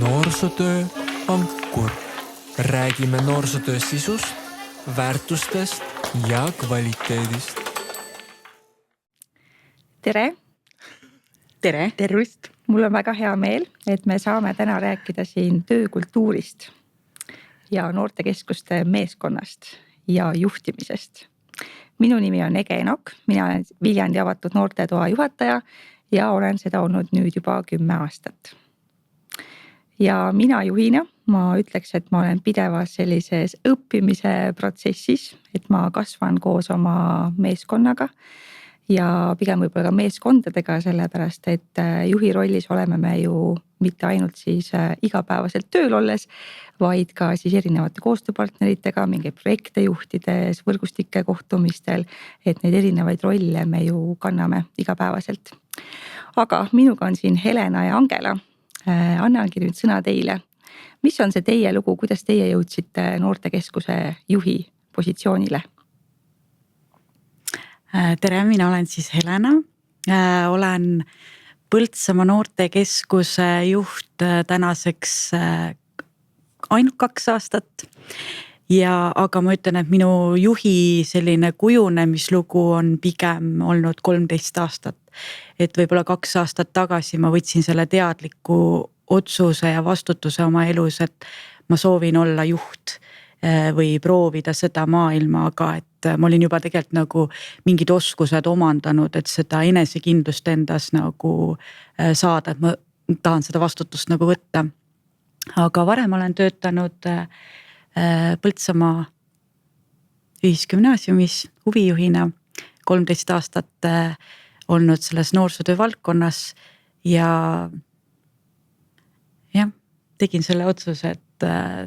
Noorsootöö Ankur. Räägime noorsootöö sisust, väärtustest ja kvaliteedist. Tere! Tere! Tervist! Mul on väga hea meel, et me saame täna rääkida siin töökultuurist ja noortekeskuste meeskonnast ja juhtimisest. Minu nimi on Ege Enok, mina olen Viljandi avatud noortetoa juhataja ja olen seda olnud nüüd juba 10 aastat. Ja mina juhina, ma ütleks, et ma olen pidevas sellises õppimise protsessis, et ma kasvan koos oma meeskonnaga ja pigem võib-olla ka meeskondadega, sellepärast et juhi rollis oleme me ju mitte ainult siis igapäevaselt tööl olles, vaid ka siis erinevate koostööpartneritega, mingeid projekte juhtides, võrgustike kohtumistel, et neid erinevaid rolle me ju kanname igapäevaselt. Aga minuga on siin Helena ja Angela. Annangi nüüd sõna teile. Mis on see teie lugu, kuidas teie jõudsite noortekeskuse juhi positsioonile? Tere, mina olen siis Helena. Olen Põltsamaa noortekeskuse juht tänaseks ainult 2 aastat. Aga ma ütlen, et minu juhi selline kujunemislugu on pigem olnud 13 aastat. Et võib-olla 2 aastat tagasi ma võtsin selle teadliku otsuse ja vastutuse oma elus, et ma soovin olla juht või proovida seda maailma, aga et ma olin juba tegelikult nagu mingid oskused omandanud, et seda enesekindlust endas nagu saada, et ma tahan seda vastutust nagu võtta. Aga varem olen töötanud Põltsamaa ühisgümnaasiumis huvijuhina 13 aastat olnud selles noorsootöö valdkonnas ja tegin selle otsuse, et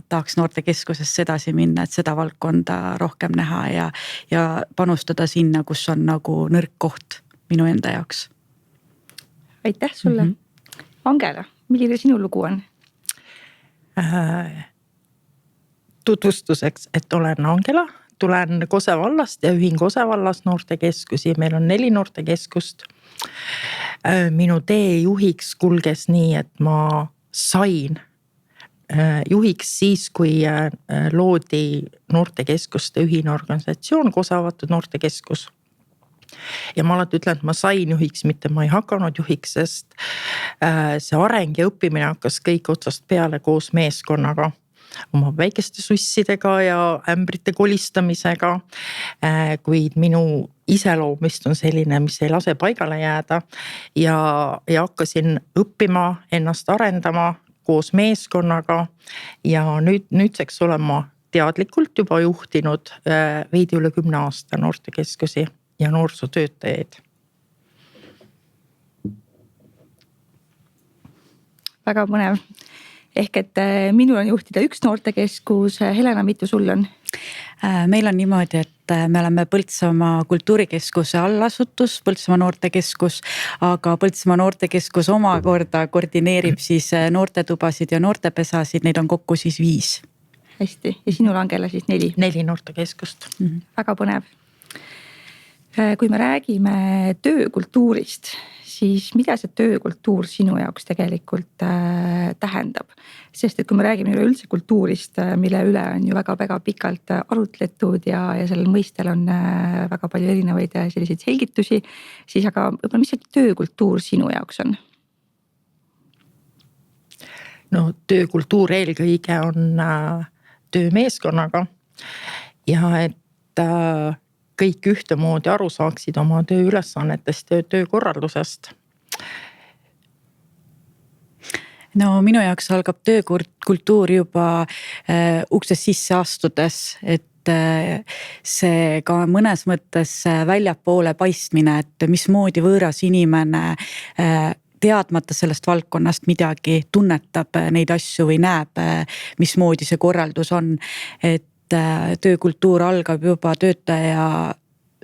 tahaks noortekeskusesse edasi minna, et seda valdkonda rohkem näha ja panustada sinna, kus on nagu nõrk koht minu enda jaoks. Aitäh sulle. Angela, milline sinu lugu on? Tutvustuseks, et olen Angela, tulen Kose vallast ja ühin Kose vallas noortekeskusi. Meil on 4 noortekeskust. Minu tee juhiks kulges nii, et ma sain juhiks siis, kui loodi noortekeskuste ühine organisatsioon, Kose avatud noortekeskus. Ja ma alati ütlen, et ma sain juhiks, mitte ma ei hakanud juhiks, sest see areng ja õppimine hakkas kõik otsast peale koos meeskonnaga. Oma väikeste sussidega ja ämbrite kolistamisega, kuid minu iseloomist on selline, mis ei lase paigale jääda ja hakkasin õppima, ennast arendama koos meeskonnaga ja nüüdseks olen ma teadlikult juba juhtinud veidi üle 10 aasta noortekeskusi ja noorsootöötajaid. Väga põnev. Ehk et minul on juhtida 1 noortekeskus. Helena, mitu sul on? Meil on niimoodi, et me oleme Põltsamaa kultuurikeskuse allasutus, Põltsamaa noortekeskus, aga Põltsamaa noortekeskus omakorda koordineerib siis noortetubasid ja noortepesasid, neid on kokku siis 5. Hästi, ja sinul Angela siis 4? 4 noortekeskust. Väga põnev. Kui me räägime töökultuurist, siis mida see töökultuur sinu jaoks tegelikult tähendab? Sest et kui me räägime üleüldse kultuurist, mille üle on ju väga pikalt arutletud ja sellel mõistel on väga palju erinevaid selliseid selgitusi, siis aga võib-olla mis see töökultuur sinu jaoks on? No töökultuur eelkõige on töömeeskonnaga ja et kõik ühtemoodi aru saaksid oma tööülesannetest ja töökorraldusest. No minu jaoks algab töökultuur juba uksest sisse astudes, et see ka mõnes mõttes väljapoole paistmine, et mismoodi võõras inimene teadmata sellest valdkonnast midagi tunnetab neid asju või näeb, mismoodi see korraldus on, et töökultuur algab juba töötaja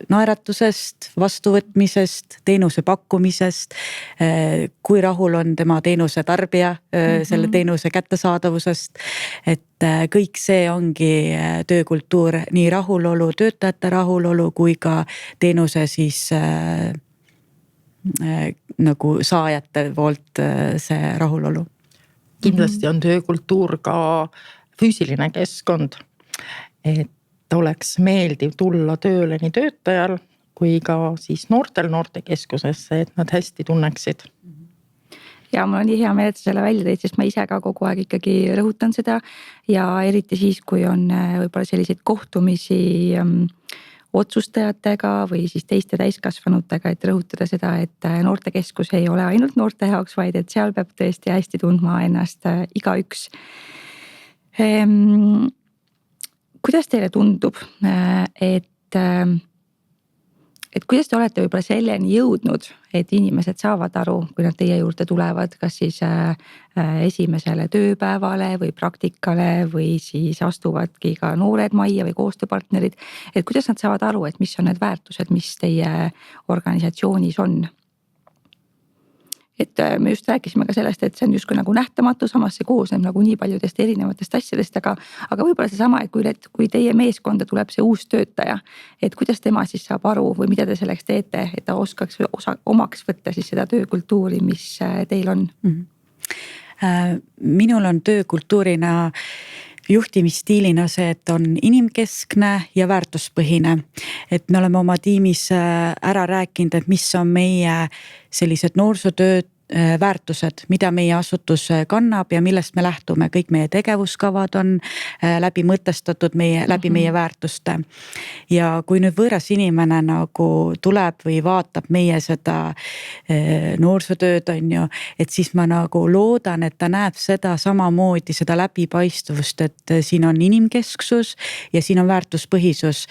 naeratusest, vastuvõtmisest, teenuse pakkumisest, kui rahul on tema teenuse tarbija selle teenuse kättesaadavusest, et kõik see ongi töökultuur, nii rahulolu, töötajate rahulolu kui ka teenuse siis nagu saajate poolt see rahulolu. kindlasti on töökultuur ka füüsiline keskkond, et oleks meeldiv tulla tööle nii töötajal kui ka siis noortel noortekeskusesse, et nad hästi tunneksid. Ja mul on nii hea meel, et sa selle välja tõid, sest ma ise ka kogu aeg ikkagi rõhutan seda ja eriti siis, kui on võib-olla selliseid kohtumisi otsustajatega või siis teiste täiskasvanutega, et rõhutada seda, et noortekeskus ei ole ainult noorte jaoks, vaid et seal peab tõesti hästi tundma ennast igaüks. Kuidas teile tundub, et kuidas te olete võib-olla selleni jõudnud, et inimesed saavad aru, kui nad teie juurde tulevad, kas siis esimesele tööpäevale või praktikale või siis astuvadki ka noored majja või koostööpartnerid. Et kuidas nad saavad aru, et mis on need väärtused, mis teie organisatsioonis on? Et me just rääkisime ka sellest, et see on justkui nagu nähtamatu, samas see koosneb nagu nii paljudest erinevatest asjadest, aga võib-olla seesama, et kui teie meeskonda tuleb see uus töötaja, et kuidas tema siis saab aru või mida te selleks teete, et ta oskaks omaks võtta siis seda töökultuuri, mis teil on? Minul on töökultuurina juhtimisstiilina see, et on inimkeskne ja väärtuspõhine. Et me oleme oma tiimis ära rääkinud, et mis on meie sellised noorsootööd väärtused, mida meie asutus kannab ja millest me lähtume. Kõik meie tegevuskavad on läbi mõtestatud läbi meie väärtuste. Ja kui nüüd võõras inimene nagu tuleb või vaatab meie seda noorsootööd on ju, et siis ma nagu loodan, et ta näeb seda samamoodi, seda läbipaistvust, et siin on inimkesksus ja siin on väärtuspõhisus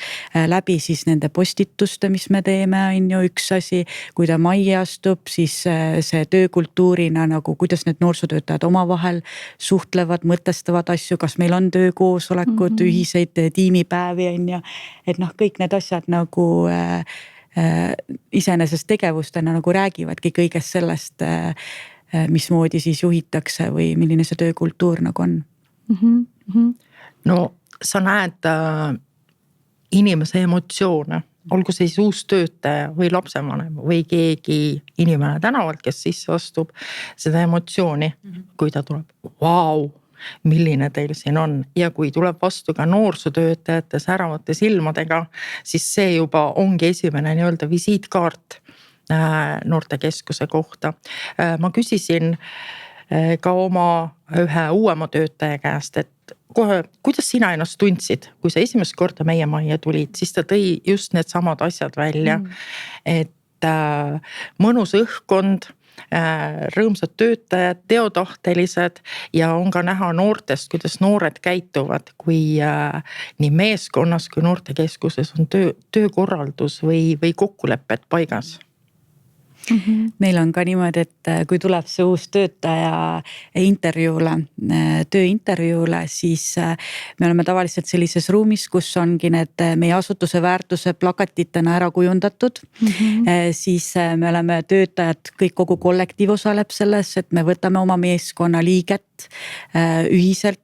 läbi siis nende postituste, mis me teeme, on ju üks asi. Kui ta majja astub, siis see töökultuurina nagu kuidas need noorsootöötajad omavahel suhtlevad, mõtestavad asju, kas meil on töökoosolekud, ühiseid tiimipäevi on ju. Et noh, kõik need asjad nagu iseenesest tegevustena nagu räägivadki kõigest sellest, mismoodi siis juhitakse või milline see töökultuur nagu on. No sa näed inimese emotsioone. Olgu siis uus töötaja või lapsevanem või keegi inimene tänavalt, kes sisse astub, seda emotsiooni, kui ta tuleb, vau, milline teil siin on. Ja kui tuleb vastu ka noorsootöötajate säravate silmadega, siis see juba ongi esimene nii-öelda visiitkaart noortekeskuse kohta. Ma küsisin ka oma ühe uuema töötaja käest, et kohe, kuidas sina ennast tundsid, kui sa esimest korda meie majja tulid, siis ta tõi just need samad asjad välja, et mõnus õhkkond, rõõmsad töötajad, teotahtelised ja on ka näha noortest, kuidas noored käituvad, kui nii meeskonnas kui noortekeskuses on töökorraldus või kokkulepped paigas. Meil on ka niimoodi, et kui tuleb see uus töötaja intervjuule, tööintervjuule, siis me oleme tavaliselt sellises ruumis, kus ongi need meie asutuse väärtuse plakatitena ära kujundatud. Siis me oleme töötajad, kõik kogu kollektiiv osaleb selles, et me võtame oma meeskonna liiget ühiselt.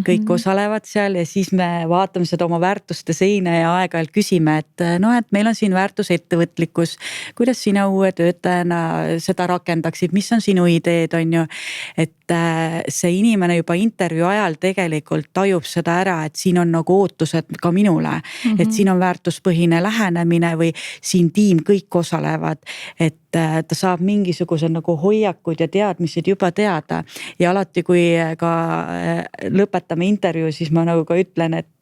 Kõik osalevad seal ja siis me vaatame seda oma väärtuste seina ja aeg-ajalt küsime, et meil on siin väärtus ettevõtlikkus, kuidas sina uue töötajana seda rakendaksid, mis on sinu ideed, on ju, et see inimene juba intervjuu ajal tegelikult tajub seda ära, et siin on nagu ootused ka minule, et siin on väärtuspõhine lähenemine või siin tiim kõik osalevad, et ta saab mingisugused nagu hoiakud ja teadmised juba teada ja alati, kui ka lõpetame intervjuu, siis ma nagu ka ütlen, et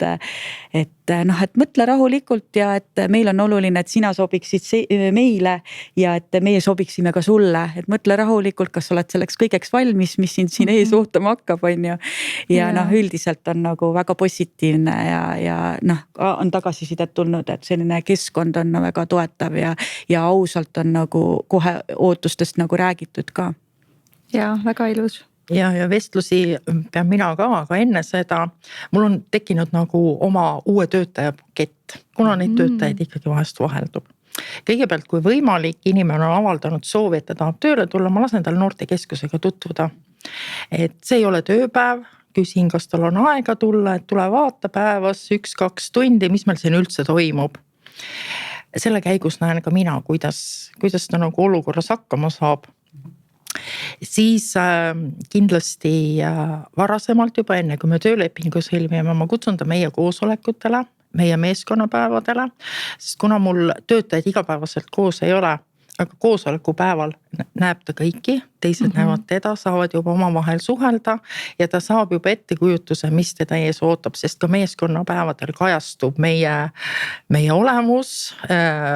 mõtle rahulikult ja et meil on oluline, et sina sobiksid meile ja et meie sobiksime ka sulle, et mõtle rahulikult, kas oled selleks kõigeks valmis, mis siin ees ootama hakkab, on ju. Ja üldiselt on nagu väga positiivne ja on tagasisidet tulnud, et selline keskkond on väga toetav ja ausalt on nagu kohe ootustest nagu räägitud ka. Ja väga ilus. Ja vestlusi pean mina ka, aga enne seda mul on tekkinud nagu oma uue töötaja pakett, kuna neid töötajaid ikkagi vahest vaheldub. Kõigepealt, kui võimalik, inimene on avaldanud soovi, et ta tahab tööle tulla, ma lasen tal noortekeskusega tutvuda. Et see ei ole tööpäev, küsin, kas tal on aega tulla, et tule vaata päevas 1-2 tundi, mis meil siin üldse toimub. Selle käigus näen ka mina, kuidas ta nagu olukorras hakkama saab. siis kindlasti varasemalt juba enne, kui me töölepingu sõlmime, ma kutsun ta meie koosolekutele, meie meeskonnapäevadele, sest kuna mul töötajaid igapäevaselt koos ei ole, aga koosolekupäeval näeb ta kõiki, teised näevad teda, saavad juba omavahel suhelda ja ta saab juba ettekujutuse, mis teda ees ootab, sest ka meeskonnapäevadel kajastub meie olemus,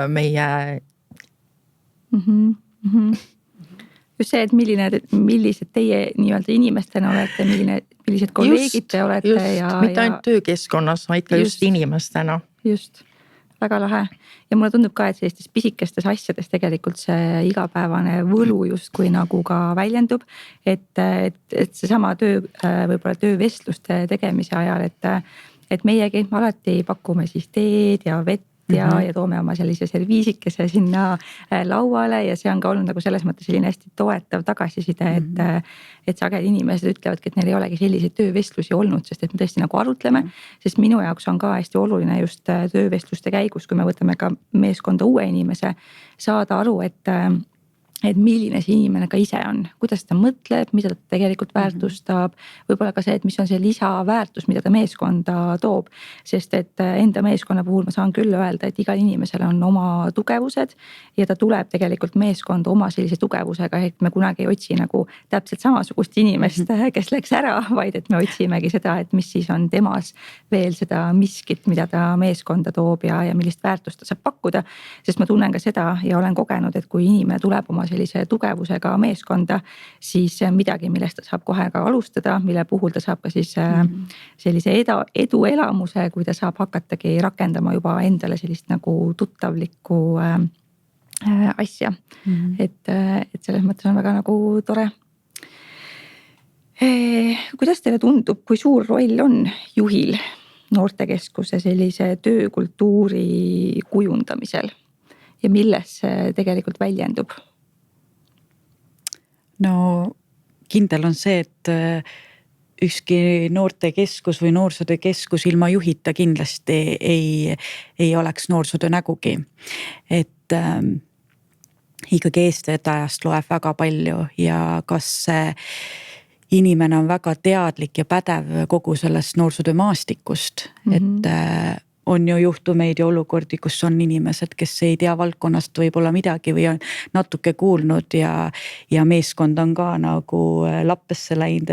meie just see, et millised teie nii-öelda inimestena olete, millised kolleegid te olete. Mitte ainult töökeskkonnas, vaid ka just inimestena. Just, väga lahe. Ja mulle tundub ka, et sellistes pisikestes asjades tegelikult see igapäevane võlu justkui nagu ka väljendub. Et seesama võib-olla töövestluste tegemise ajal, et meiegi alati pakume siis teed ja vett ja toome oma sellise serviisikese sinna lauale ja see on ka olnud nagu selles mõttes selline hästi toetav tagasiside, et sageli inimesed ütlevadki, et neil ei olegi selliseid töövestlusi olnud, sest et me tõesti nagu arutleme, sest minu jaoks on ka hästi oluline just töövestluste käigus, kui me võtame ka meeskonda uue inimese, saada aru, et milline see inimene ka ise on, kuidas ta mõtleb, mida ta tegelikult väärtustab, võib-olla ka see, et mis on see lisaväärtus, mida ta meeskonda toob. Sest et enda meeskonna puhul ma saan küll öelda, et igal inimesel on oma tugevused ja ta tuleb tegelikult meeskonda oma sellise tugevusega, et me kunagi ei otsi nagu täpselt samasugust inimest, kes läks ära, vaid et me otsimegi seda, et mis siis on temas veel seda miskit, mida ta meeskonda toob ja millist väärtust ta saab pakkuda. Sest ma tunnen ka seda ja olen kogenud, et kui inimene tuleb oma sellise tugevusega meeskonda, siis midagi, millest ta saab kohe ka alustada, mille puhul ta saab ka siis sellise eduelamuse, kui ta saab hakatagi rakendama juba endale sellist nagu tuttavlikku asja. Et selles mõttes on väga nagu tore. Kuidas teile tundub, kui suur roll on juhil noortekeskuse sellise töökultuuri kujundamisel ja milles see tegelikult väljendub? No kindel on see, et ükski noortekeskus või noorsootöökeskus ilma juhita kindlasti ei oleks noorsootöö nägugi. Et ikkagi eestvedajast loeb väga palju ja kas see inimene on väga teadlik ja pädev kogu sellest noorsootöö maastikust, et on ju juhtumeid ja olukordi, kus on inimesed, kes ei tea valdkonnast võib-olla midagi või on natuke kuulnud ja meeskond on ka nagu lappesse läinud,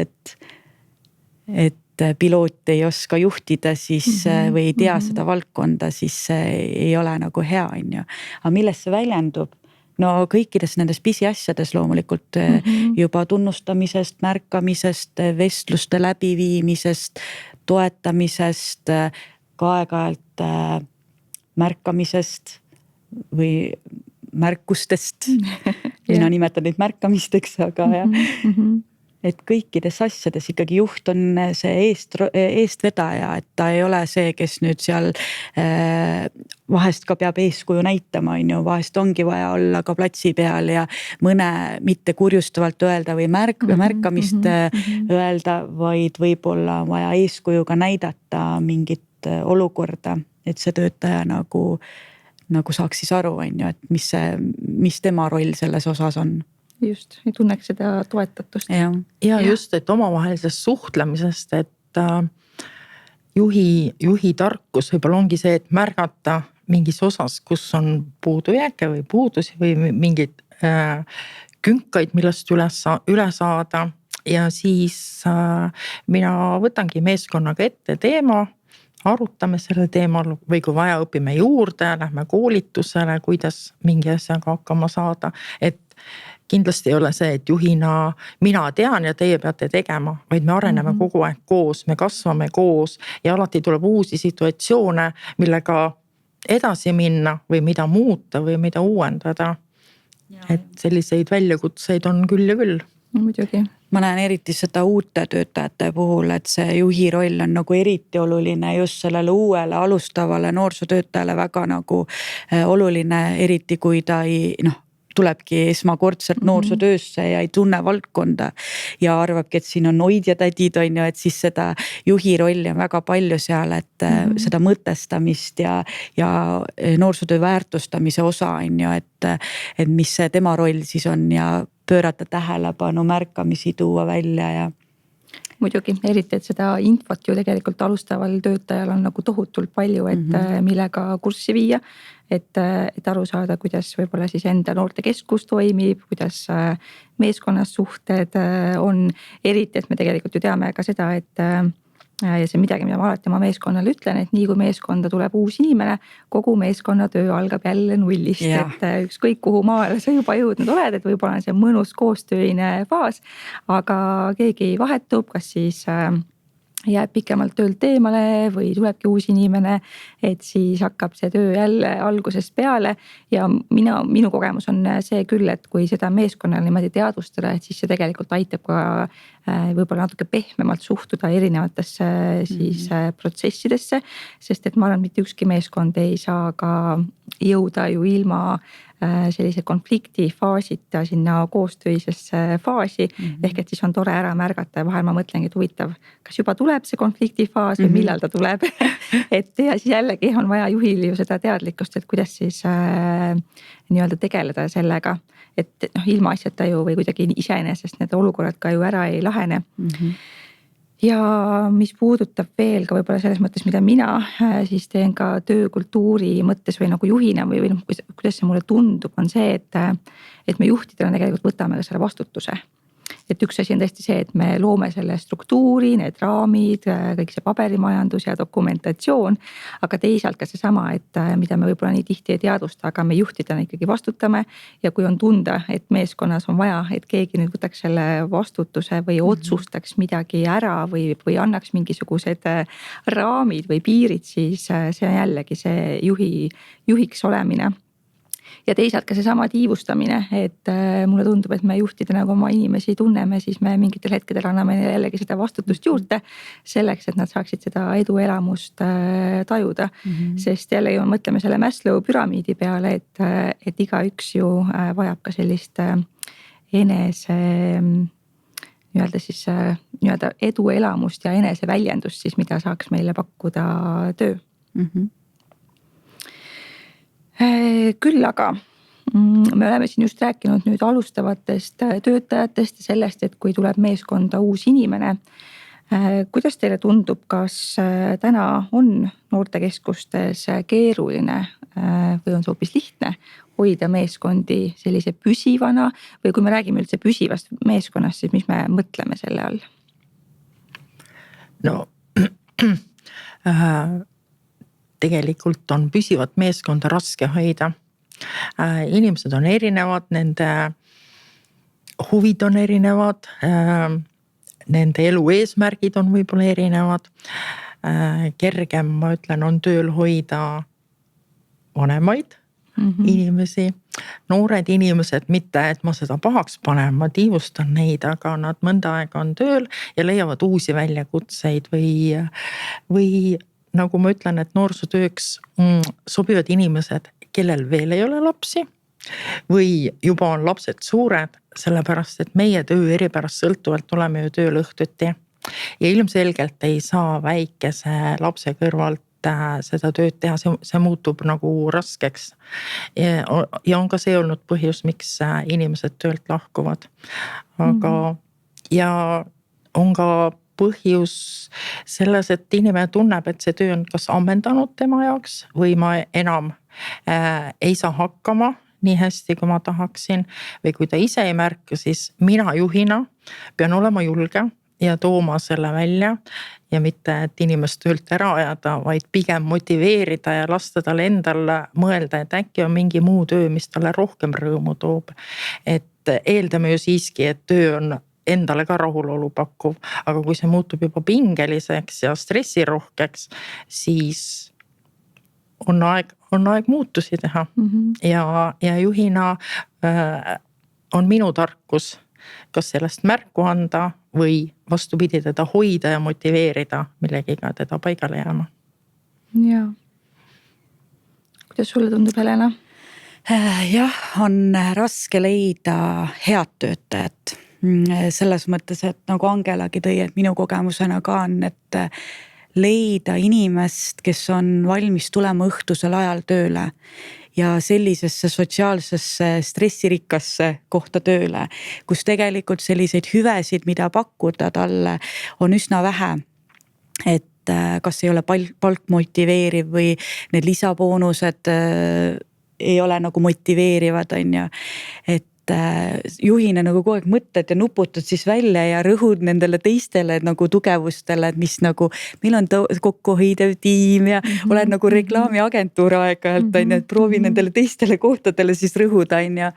et piloot ei oska juhtida siis või ei tea seda valdkonda, siis ei ole nagu hea, on ju. Aga millest see väljendub? No kõikides nendes pisiasjades loomulikult juba tunnustamisest, märkamisest, vestluste läbiviimisest, toetamisest, ka aeg-ajalt märkamisest või märkustest. Mina nimetan neid märkamisteks, aga et kõikides asjades ikkagi juht on see eestvedaja, et ta ei ole see, kes nüüd seal vahest ka peab eeskuju näitama, on ju, vahest ongi vaja olla ka platsi peal ja mõne mitte kurjustavalt öelda või märkamist öelda, vaid võib-olla vaja eeskujuga näidata mingit olukorda, et see töötaja nagu saaks siis aru, on ju, et mis tema roll selles osas on. Just, ei tunneks seda toetatust. Ja just, et omavahelisest suhtlemisest, et juhi tarkus võib-olla ongi see, et märgata mingis osas, kus on puudujääke või puudusi või mingid künkaid, millest üle saada. Ja siis mina võtangi meeskonnaga ette teema, arutame selle teemal või kui vaja õpime juurde, lähme koolitusele, kuidas mingi asjaga hakkama saada, et kindlasti ei ole see, et juhina mina tean ja teie peate tegema, vaid me areneme kogu aeg koos, me kasvame koos ja alati tuleb uusi situatsioone, millega edasi minna või mida muuta või mida uuendada. Et selliseid väljakutseid on küll ja küll. Muidugi. Ma näen eriti seda uute töötajate puhul, et see juhi roll on nagu eriti oluline just sellele uuele alustavale noorsootöötajale väga nagu oluline, eriti kui ta tulebki esmakordselt noorsootöösse ja ei tunne valdkonda ja arvabki, et siin on hoidjatädid, on ju, et siis seda juhi rolli on väga palju seal, et seda mõtestamist ja noorsootöö väärtustamise osa on ju, et mis see tema roll siis on ja pöörata tähelepanu, märkamisi tuua välja ja muidugi, eriti, et seda infot ju tegelikult alustaval töötajal on nagu tohutult palju, et millega kurssi viia. Et aru saada, kuidas võib-olla siis enda noortekeskus toimib, kuidas meeskonnas suhted on. Eriti, et me tegelikult ju teame ka seda, et ja see on midagi, mida ma alati oma meeskonnale ütlen, et nii kui meeskonda tuleb uus inimene, kogu meeskonna töö algab jälle nullist. Et ükskõik kuhu maale sa juba jõudnud oled, et võib-olla on see mõnus koostööine faas, aga keegi vahetub, kas siis jääb pikemalt töölt eemale või tulebki uus inimene, et siis hakkab see töö jälle algusest peale. Ja minu kogemus on see küll, et kui seda meeskonnale niimoodi teadvustada, et siis see tegelikult aitab ka võib-olla natuke pehmemalt suhtuda erinevatesse siis protsessidesse, sest et ma arvan, et mitte ükski meeskond ei saa ka jõuda ju ilma sellise konflikti faasita sinna koostöisesse faasi. Ehk et siis on tore ära märgata ja vahel ma mõtlengi, et huvitav, kas juba tuleb see konflikti faas või millal ta tuleb. Et ja siis jällegi on vaja juhil ju seda teadlikkust, et kuidas siis nii-öelda tegeleda sellega. Et ilma asjata ju või kuidagi iseenesest need olukorrad ka ju ära ei lahene. Ja mis puudutab veel ka võib-olla selles mõttes, mida mina siis teen ka töökultuuri mõttes või nagu juhina või kuidas see mulle tundub, on see, et me juhtidena tegelikult võtame ka selle vastutuse. Et üks asi on tõesti see, et me loome selle struktuuri, need raamid, kõik see paberimajandus ja dokumentatsioon, aga teisalt ka seesama, et mida me võib-olla nii tihti ei teadvusta, aga me juhtidena ikkagi vastutame. Ja kui on tunda, et meeskonnas on vaja, et keegi nüüd võtaks selle vastutuse või otsustaks midagi ära või annaks mingisugused raamid või piirid, siis see on jällegi see juhiks olemine. Ja teisalt ka seesama tiivustamine, et mulle tundub, et me juhtidena nagu oma inimesi tunneme, siis me mingitel hetkedel anname jällegi seda vastutust juurde selleks, et nad saaksid seda eduelamust tajuda. Sest jällegi mõtleme selle Maslow püramiidi peale, et igaüks ju vajab ka sellist enese nii-öelda eduelamust ja eneseväljendust siis, mida saaks meile pakkuda töö. Küll aga me oleme siin just rääkinud nüüd alustavatest töötajatest ja sellest, et kui tuleb meeskonda uus inimene. Kuidas teile tundub, kas täna on noortekeskustes keeruline või on see hoopis lihtne hoida meeskondi sellise püsivana või kui me räägime üldse püsivast meeskonnast, siis mis me mõtleme selle all? No tegelikult on püsivat meeskonda raske hoida. Inimesed on erinevad, nende huvid on erinevad, nende elu eesmärgid on võib-olla erinevad. Kergem, ma ütlen, on tööl hoida vanemaid inimesi. Noored inimesed, mitte et ma seda pahaks panen, ma tiivustan neid, aga nad mõnda aega on tööl ja leiavad uusi väljakutseid või nagu ma ütlen, et noorsootööks sobivad inimesed, kellel veel ei ole lapsi või juba on lapsed suured, sellepärast et meie töö eripärast sõltuvalt tuleme ju tööl õhtuti. Ja ilmselgelt ei saa väikese lapse kõrvalt seda tööd teha, see muutub nagu raskeks. Ja on ka see olnud põhjus, miks inimesed töölt lahkuvad. Aga ja on ka põhjus selles, et inimene tunneb, et see töö on kas ammendanud tema jaoks või ma enam ei saa hakkama nii hästi, kui ma tahaksin. Või kui ta ise ei märka, siis mina juhina pean olema julge ja tooma selle välja ja mitte, et inimest töölt ära ajada, vaid pigem motiveerida ja lasta talle endale mõelda, et äkki on mingi muu töö, mis talle rohkem rõõmu toob. Et eeldame ju siiski, et töö on endale ka rahulolu pakkuv, aga kui see muutub juba pingeliseks ja stressirohkeks, siis on aeg muutusi teha. Ja juhina on minu tarkus, kas sellest märku anda või vastupidi teda hoida ja motiveerida millegiga teda paigale jääma. Ja. Kuidas sulle tundub, Helena? Jah, on raske leida head töötajat. Selles mõttes, et nagu Angelagi tõi, et minu kogemusena ka on, et leida inimest, kes on valmis tulema õhtusel ajal tööle ja sellisesse sotsiaalsesse stressirikkasse kohta tööle, kus tegelikult selliseid hüvesid, mida pakkuda talle, on üsna vähe. Et kas ei ole palk motiveeriv või need lisaboonused ei ole nagu motiveerivad, on ju. Et juhina nagu kogu aeg mõtled ja nuputad siis välja ja rõhud nendele teistele nagu tugevustele, et mis nagu, meil on kokkuhoidev tiim ja oled nagu reklaamiagentuur aeg-ajalt, on ju, et proovi nendele teistele kohtadele siis rõhuda, on ju.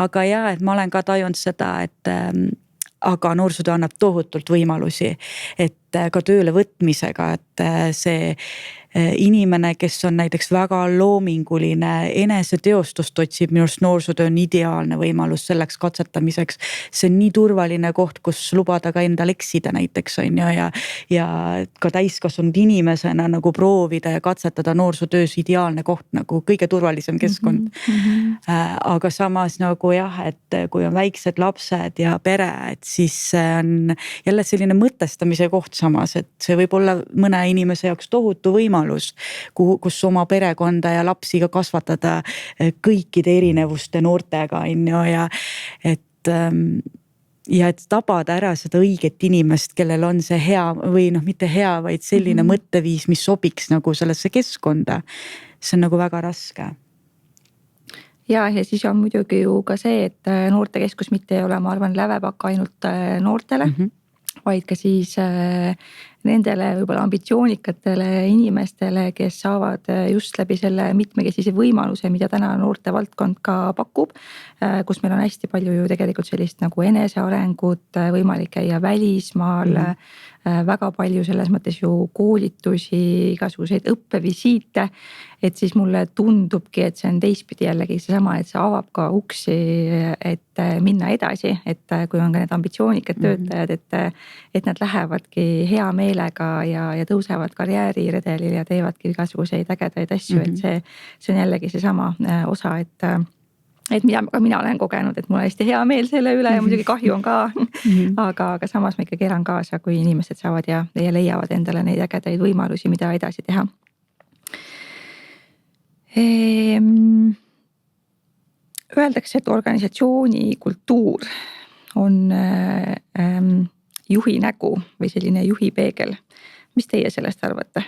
Aga jaa, et ma olen ka tajunud seda, et aga noorsootöö annab tohutult võimalusi, et ka tööle võtmisega, et see inimene, kes on näiteks väga loominguline, eneseteostust otsib, minu arust noorsootöö on ideaalne võimalus selleks katsetamiseks. See on nii turvaline koht, kus lubada ka endal eksida näiteks, on ju, ja ka täiskasvanud inimesena nagu proovida ja katsetada noorsootöös ideaalne koht, nagu kõige turvalisem keskkond. Aga samas nagu jah, et kui on väiksed lapsed ja pere, et siis on jälle selline mõtestamise koht samas, et see võib olla mõne inimese jaoks tohutu võimalus, kus oma perekonda ja lapsi ka kasvatada kõikide erinevuste noortega, on ju, ja et tabada ära seda õiget inimest, kellel on see hea või noh, mitte hea, vaid selline mõtteviis, mis sobiks nagu sellesse keskkonda. See on nagu väga raske. Ja siis on muidugi ju ka see, et noortekeskus mitte ei ole, ma arvan, lävepakk ainult noortele, vaid ka siis nendele võib-olla ambitsioonikatele inimestele, kes saavad just läbi selle mitmekesise võimaluse, mida täna noorte valdkond ka pakub, kus meil on hästi palju ju tegelikult sellist nagu enesearengut, võimalik käia välismaal, väga palju selles mõttes ju koolitusi, igasuguseid õppevisiite, et siis mulle tundubki, et see on teistpidi jällegi seesama, et see avab ka uksi, et minna edasi, et kui on ka need ambitsioonikad töötajad, et nad lähevadki hea meelega ja tõusevad karjääriredelil ja teevadki igasuguseid ägedaid asju, et see on jällegi seesama osa, et mida mina olen kogenud, et mul on hästi hea meel selle üle ja muidugi kahju on ka, aga samas ma ikkagi elan kaasa, kui inimesed saavad ja leiavad endale neid ägedaid võimalusi, mida edasi teha. Öeldakse, et organisatsiooni kultuur on juhi nägu või selline juhi peegel. Mis teie sellest arvate?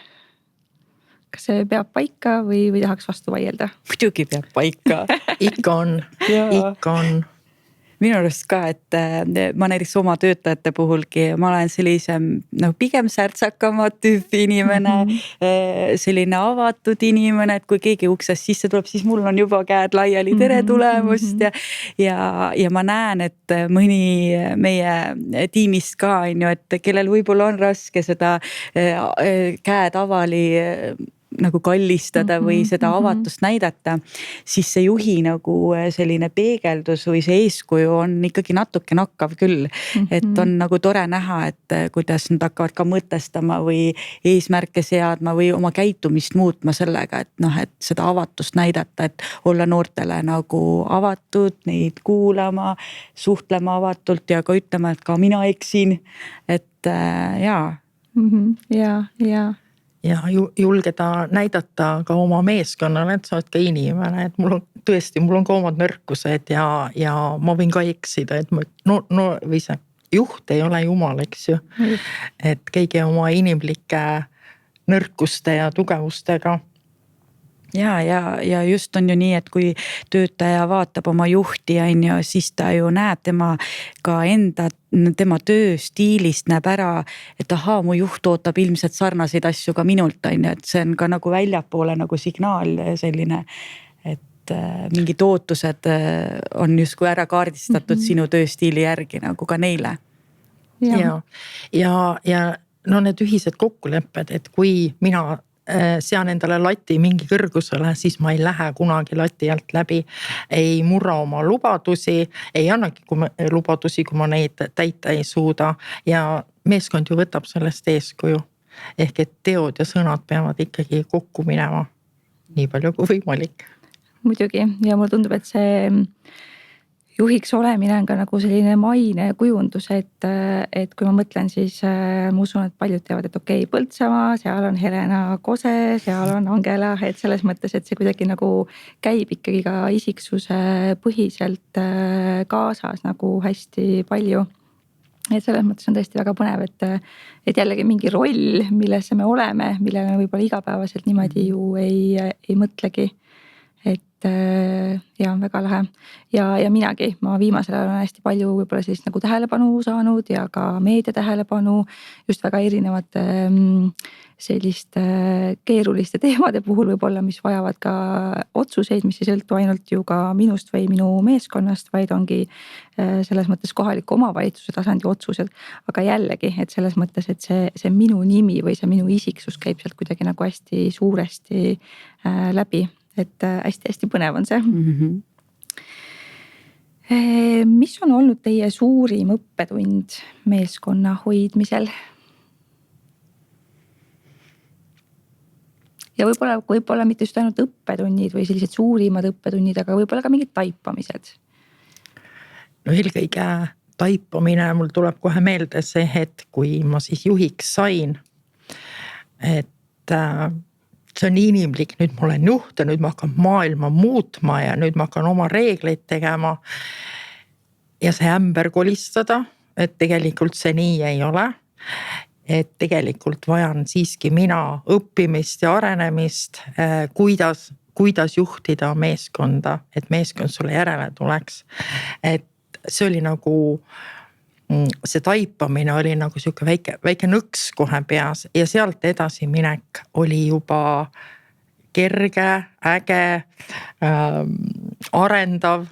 Kas see peab paika või tahaks vastu vaielda? Muidugi peab paika. Ikka on. Minu arust ka, et ma näiteks oma töötajate puhulgi, ma olen sellise pigem särtsakama tüüpi inimene, selline avatud inimene, et kui keegi uksest sisse tuleb, siis mul on juba käed laiali, tere tulemust ja ma näen, et mõni meie tiimist ka on ju, et kellel võib-olla on raske seda käed avali nagu kallistada või seda avatust näidata, siis see juhi nagu selline peegeldus või see eeskuju on ikkagi natuke nakkav küll. Et on nagu tore näha, et kuidas nad hakkavad ka mõtestama või eesmärke seadma või oma käitumist muutma sellega, et seda avatust näidata, et olla noortele nagu avatud, neid kuulama, suhtlema avatult ja ka ütlema, et ka mina eksin, et jaa. Ja julgeda näidata ka oma meeskonnale, et sa oled ka inimene, et mul on ka omad nõrkused ja ma võin ka eksida, et või see juht ei ole jumal, eks ju. Et kõigi oma inimlike nõrkuste ja tugevustega. Ja just on ju nii, et kui töötaja vaatab oma juhti, siis ta ju näeb tema tööstiilist näeb ära, et ahaa, mu juht ootab ilmselt sarnaseid asju ka minult, et see on ka nagu väljapoole nagu signaal selline, et mingid ootused on justkui ära kaardistatud sinu tööstiili järgi nagu ka neile. Ja need ühised kokkulepped, et kui mina sean endale lati mingi kõrgusele, siis ma ei lähe kunagi lati alt läbi, ei murra oma lubadusi, ei annagi lubadusi, kui ma neid täita ei suuda ja meeskond ju võtab sellest eeskuju. Ehk et teod ja sõnad peavad ikkagi kokku minema nii palju kui võimalik. Muidugi ja mulle tundub, et see juhiks olemine on ka nagu selline mainekujundus, et kui ma mõtlen, siis ma usun, et paljud teavad, et okei, Põltsamaa, seal on Helena Kose, seal on Angela, et selles mõttes, et see kuidagi nagu käib ikkagi ka isiksuse põhiselt kaasas nagu hästi palju. Et selles mõttes on tõesti väga põnev, et jällegi mingi roll, millesse me oleme, millele me võib-olla igapäevaselt niimoodi ju ei mõtlegi. Et ja on väga lahe ja minagi, ma viimasel ajal olen hästi palju võib-olla sellist nagu tähelepanu saanud ja ka meedia tähelepanu just väga erinevate selliste keeruliste teemade puhul võib-olla, mis vajavad ka otsuseid, mis ei sõltu ainult ju ka minust või minu meeskonnast, vaid ongi selles mõttes kohaliku omavalitsuse tasandi otsused. Aga jällegi, et selles mõttes, et see minu nimi või see minu isiksus käib sealt kuidagi nagu hästi suuresti läbi. Et hästi-hästi põnev on see. Mis on olnud teie suurim õppetund meeskonna hoidmisel? Ja võib-olla mitte just ainult õppetunnid või sellised suurimad õppetunnid, aga võib-olla ka mingid taipamised. No eelkõige taipamine, mul tuleb kohe meelde see hetk, kui ma siis juhiks sain. Et see on inimlik, nüüd ma olen juht ja nüüd ma hakkan maailma muutma ja nüüd ma hakkan oma reegleid tegema. Ja see ämber kolistada, et tegelikult see nii ei ole. Et tegelikult vajan siiski mina õppimist ja arenemist, kuidas juhtida meeskonda, et meeskond sulle järele tuleks. Et see oli nagu, see taipamine oli nagu siuke väike nõks kohe peas ja sealt edasi minek oli juba kerge, äge, arendav.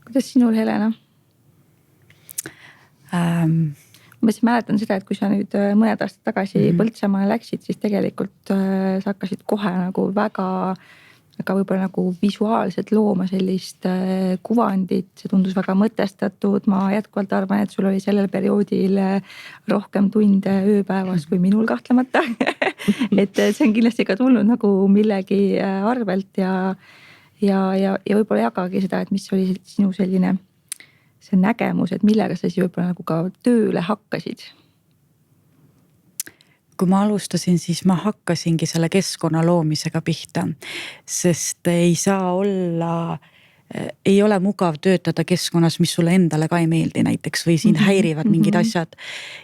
Kuidas sinul, Helena? Ma siis mäletan seda, et kui sa nüüd mõned aastad tagasi Põltsamaale läksid, siis tegelikult sa hakkasid kohe nagu väga võib-olla nagu visuaalselt looma sellist kuvandit, see tundus väga mõtestatud, ma jätkuvalt arvan, et sul oli sellel perioodil rohkem tunde ööpäevas kui minul kahtlemata. Et see on kindlasti ka tulnud nagu millegi arvelt ja võib-olla jagagi seda, et mis oli sinu selline see nägemus, et millega sa siis võib-olla nagu ka tööle hakkasid? Kui ma alustasin, siis ma hakkasingi selle keskkonna loomisega pihta, sest ei ole mugav töötada keskkonnas, mis sulle endale ka ei meeldi näiteks või siin häirivad mingid asjad.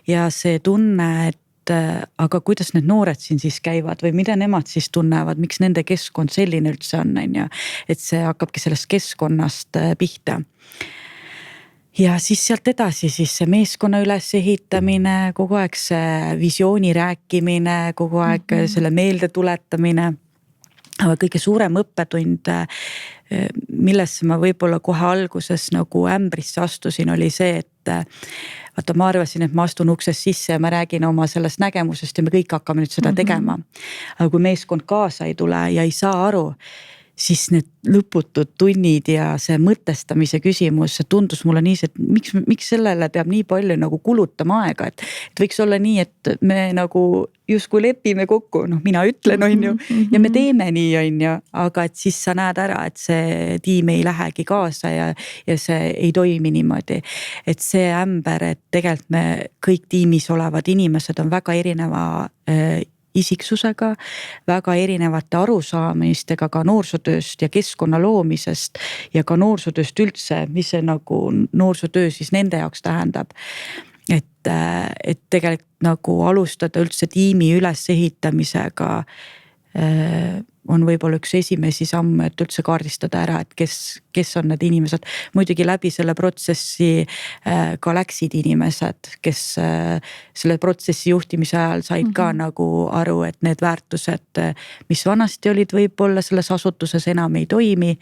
Ja see tunne, et aga kuidas need noored siin siis käivad või mida nemad siis tunnevad, miks nende keskkond selline üldse on, et see hakkabki sellest keskkonnast pihta. Ja siis sealt edasi siis see meeskonna üles ehitamine, kogu aeg see visiooni rääkimine, kogu aeg selle meelde tuletamine. Aga kõige suurem õppetund, millesse ma võib-olla kohe alguses nagu ämbrisse astusin, oli see, et vaata, ma arvasin, et ma astun uksest sisse ja ma räägin oma sellest nägemusest ja me kõik hakkame nüüd seda tegema. Aga kui meeskond kaasa ei tule ja ei saa aru, siis need lõputud tunnid ja see mõtestamise küsimus, see tundus mulle nii, et miks sellele peab nii palju nagu kulutama aega, et võiks olla nii, et me nagu justkui lepime kokku, mina ütlen, ja me teeme nii, aga et siis sa näed ära, et see tiim ei lähegi kaasa ja see ei toimi niimoodi. Et see ämber, et tegelikult me kõik tiimis olevad inimesed on väga erineva isiksusega, väga erinevate arusaamistega ka noorsootööst ja keskkonna loomisest ja ka noorsootööst üldse, mis see nagu noorsootöö siis nende jaoks tähendab. Et tegelikult nagu alustada üldse tiimi ülesehitamisega on võib-olla üks esimesi samm, et üldse kaardistada ära, et kes on need inimesed. Muidugi läbi selle protsessi ka läksid inimesed, kes selle protsessi juhtimise ajal said ka nagu aru, et need väärtused, mis vanasti olid võib-olla selles asutuses enam ei toimi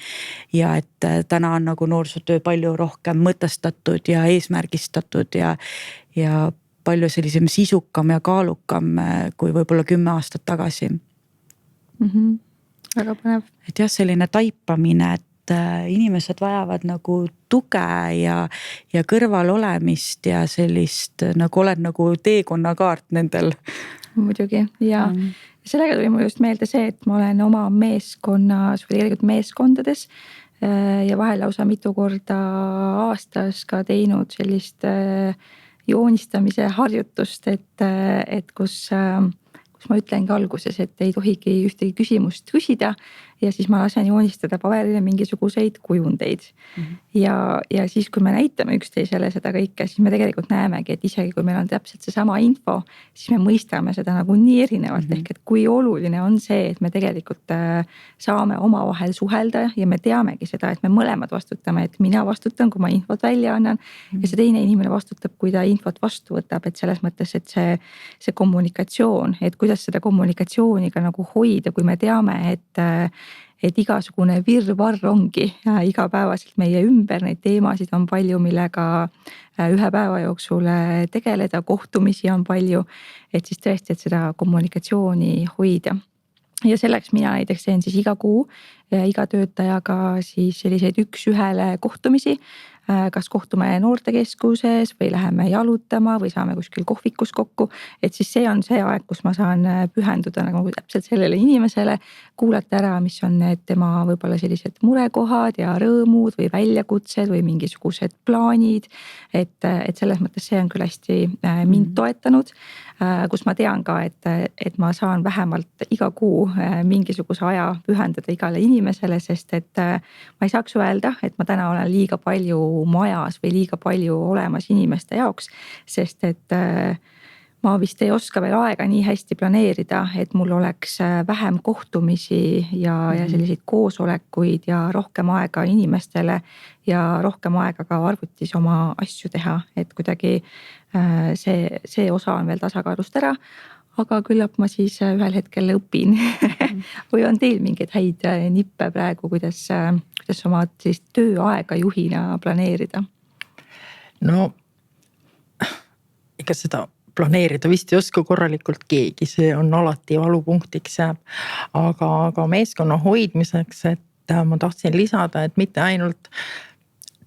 ja et täna on nagu noorsootöö palju rohkem mõtestatud ja eesmärgistatud ja palju sellisem sisukam ja kaalukam kui võib-olla 10 aastat tagasi. Väga põnev. Et jah, selline taipamine, et inimesed vajavad nagu tuge ja kõrval olemist ja sellist nagu oled nagu teekonnakaart nendel. muidugi ja sellega tuli mul just meelde see, et ma olen oma meeskonnas või tegelikult meeskondades ja vahel lausa mitu korda aastas ka teinud sellist joonistamise harjutust, et kus ma ütlengi alguses, et ei tohigi ühtegi küsimust küsida ja siis ma lasen joonistada paberile mingisuguseid kujundeid. Ja siis, kui me näitame üksteisele seda kõike, siis me tegelikult näemegi, et isegi kui meil on täpselt seesama info, siis me mõistame seda nagu nii erinevalt ehk et kui oluline on see, et me tegelikult saame omavahel suhelda ja me teamegi seda, et me mõlemad vastutame, et mina vastutan, kui ma infot välja annan ja see teine inimene vastutab, kui ta infot vastu võtab, et selles mõttes, et see kommunikatsioon, et kuidas seda kommunikatsiooni ka nagu hoida, kui me teame, et igasugune virvarr ongi igapäevaselt meie ümber, neid teemasid on palju, millega ühe päeva jooksul tegeleda, kohtumisi on palju, et siis tõesti, et seda kommunikatsiooni hoida. Ja selleks mina näiteks teen siis iga kuu iga töötajaga siis selliseid 1-1 kohtumisi, kas kohtume noortekeskuses või läheme jalutama või saame kuskil kohvikus kokku, et siis see on see aeg, kus ma saan pühenduda nagu täpselt sellele inimesele, kuulata ära, mis on need tema võib-olla sellised murekohad ja rõõmud või väljakutsed või mingisugused plaanid, et selles mõttes see on küll hästi mind toetanud, kus ma tean ka, et ma saan vähemalt iga kuu mingisuguse aja pühendada igale inimesele, sest et ma ei saaks öelda, et ma täna olen liiga palju majas või liiga palju olemas inimeste jaoks, sest et ma vist ei oska veel aega nii hästi planeerida, et mul oleks vähem kohtumisi ja selliseid koosolekuid ja rohkem aega inimestele ja rohkem aega ka arvutis oma asju teha, et kuidagi see osa on veel tasakaalust ära. Aga küllap ma siis ühel hetkel õpin või on teil mingeid häid nippe praegu, kuidas oma tööaega juhina planeerida? No, ega seda planeerida vist ei oska korralikult keegi, see on alati valupunktiks jääb. Aga meeskonna hoidmiseks, et ma tahtsin lisada, et mitte ainult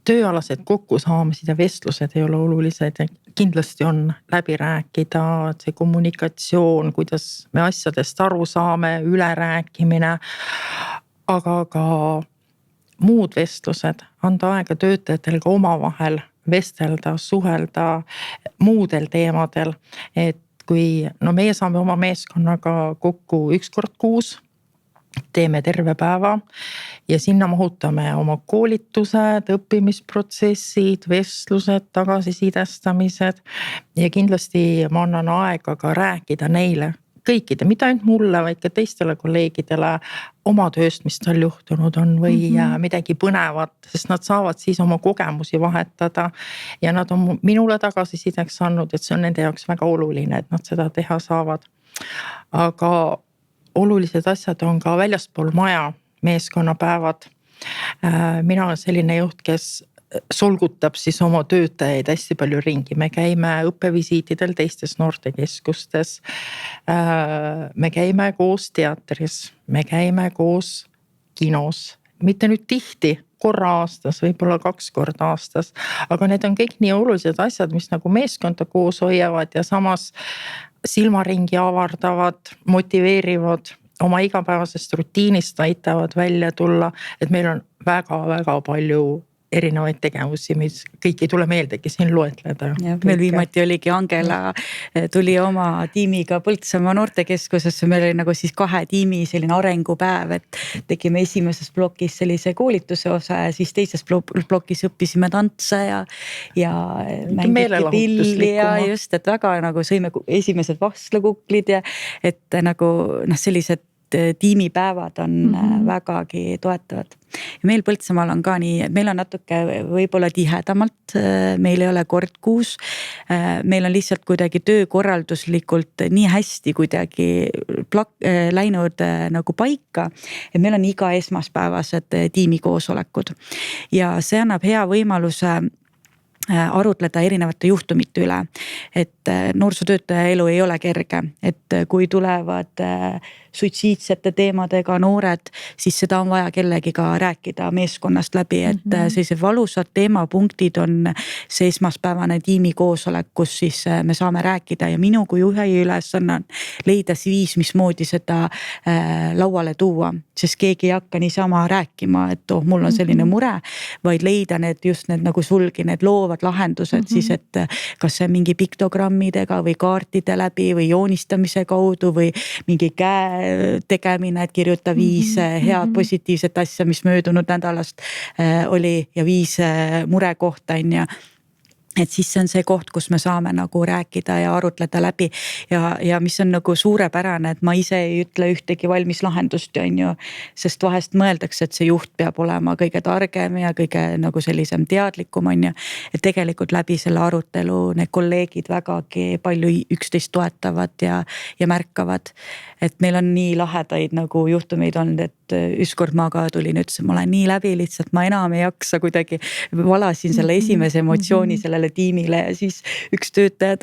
tööalased kokkusaamised ja vestlused ei ole olulised, kindlasti on läbi rääkida, see kommunikatsioon, kuidas me asjadest aru saame, ülerääkimine, aga ka muud vestlused, anda aega töötajatele ka omavahel vestelda, suhelda muudel teemadel, et kui meie saame oma meeskonnaga kokku 1 kord kuus, teeme terve päeva ja sinna mahutame oma koolitused, õppimisprotsessid, vestlused, tagasisidestamised ja kindlasti ma annan aega ka rääkida neile kõikide, mitte ainult mulle, vaid ka teistele kolleegidele oma tööst, mis tal juhtunud on või midagi põnevat, sest nad saavad siis oma kogemusi vahetada ja nad on minule tagasisideks andnud, et see on nende jaoks väga oluline, et nad seda teha saavad. Aga olulised asjad on ka väljaspool maja meeskonnapäevad. Mina olen selline juht, kes solgutab siis oma töötajaid hästi palju ringi. Me käime õppevisiitidel teistes noortekeskustes. Me käime koos teatris, me käime koos kinos. Mitte nüüd tihti, korra aastas, võib-olla 2 korda aastas, aga need on kõik nii olulised asjad, mis nagu meeskonda koos hoiavad ja samas silmaringi avardavad, motiveerivad, oma igapäevasest rutiinist aitavad välja tulla, et meil on väga-väga palju erinevaid tegevusi, mis kõik ei tule meeldegi siin loetleda. Ja, meil viimati oligi Angela, tuli oma tiimiga Põltsamaa noortekeskusesse, meil oli nagu siis 2 tiimi selline arengupäev, et tegime esimeses plokis sellise koolituse osa ja siis teises plokis õppisime tantse ja mängiti pilli ja just, et väga nagu sõime esimesed vastlakuklid ja et nagu sellised tiimipäevad on vägagi toetavad. Ja meil Põltsamaal on ka nii, meil on natuke võib-olla tihedamalt, meil ei ole kord kuus, meil on lihtsalt kuidagi töökorralduslikult nii hästi kuidagi läinud nagu paika, et meil on iga esmaspäevased tiimikoosolekud ja see annab hea võimaluse arutleda erinevate juhtumite üle. Et noorsootöötaja elu ei ole kerge, et kui tulevad suitsiidsete teemadega noored, siis seda on vaja kellegiga rääkida meeskonnast läbi, et sellised valusad teemapunktid on see esmaspäevane tiimikoosolek, kus siis me saame rääkida ja minu kui juhi ülesanne on leida viis, mismoodi seda lauale tuua, sest keegi ei hakka niisama rääkima, et mul on selline mure, vaid leida need just need nagu sulgi, need loovad lahendused siis, et kas see mingi piktogrammidega või kaartide läbi või joonistamise kaudu või mingi käe tegemine, et kirjuta 5 head positiivset asja, mis möödunud nädalast oli ja 5 murekohta on ja et siis see on see koht, kus me saame nagu rääkida ja arutleda läbi ja mis on nagu suurepärane, et ma ise ei ütle ühtegi valmis lahendust, on ju, sest vahest mõeldakse, et see juht peab olema kõige targem ja kõige nagu sellisem teadlikum, on ju, et tegelikult läbi selle arutelu need kolleegid vägagi palju üksteist toetavad ja märkavad, et meil on nii lahedaid nagu juhtumeid olnud, et ükskord ma ka tulin, ütlesin, ma olen nii läbi lihtsalt, ma enam ei jaksa kuidagi, valasin selle esimese emotsiooni sellele tiimile ja siis üks töötaja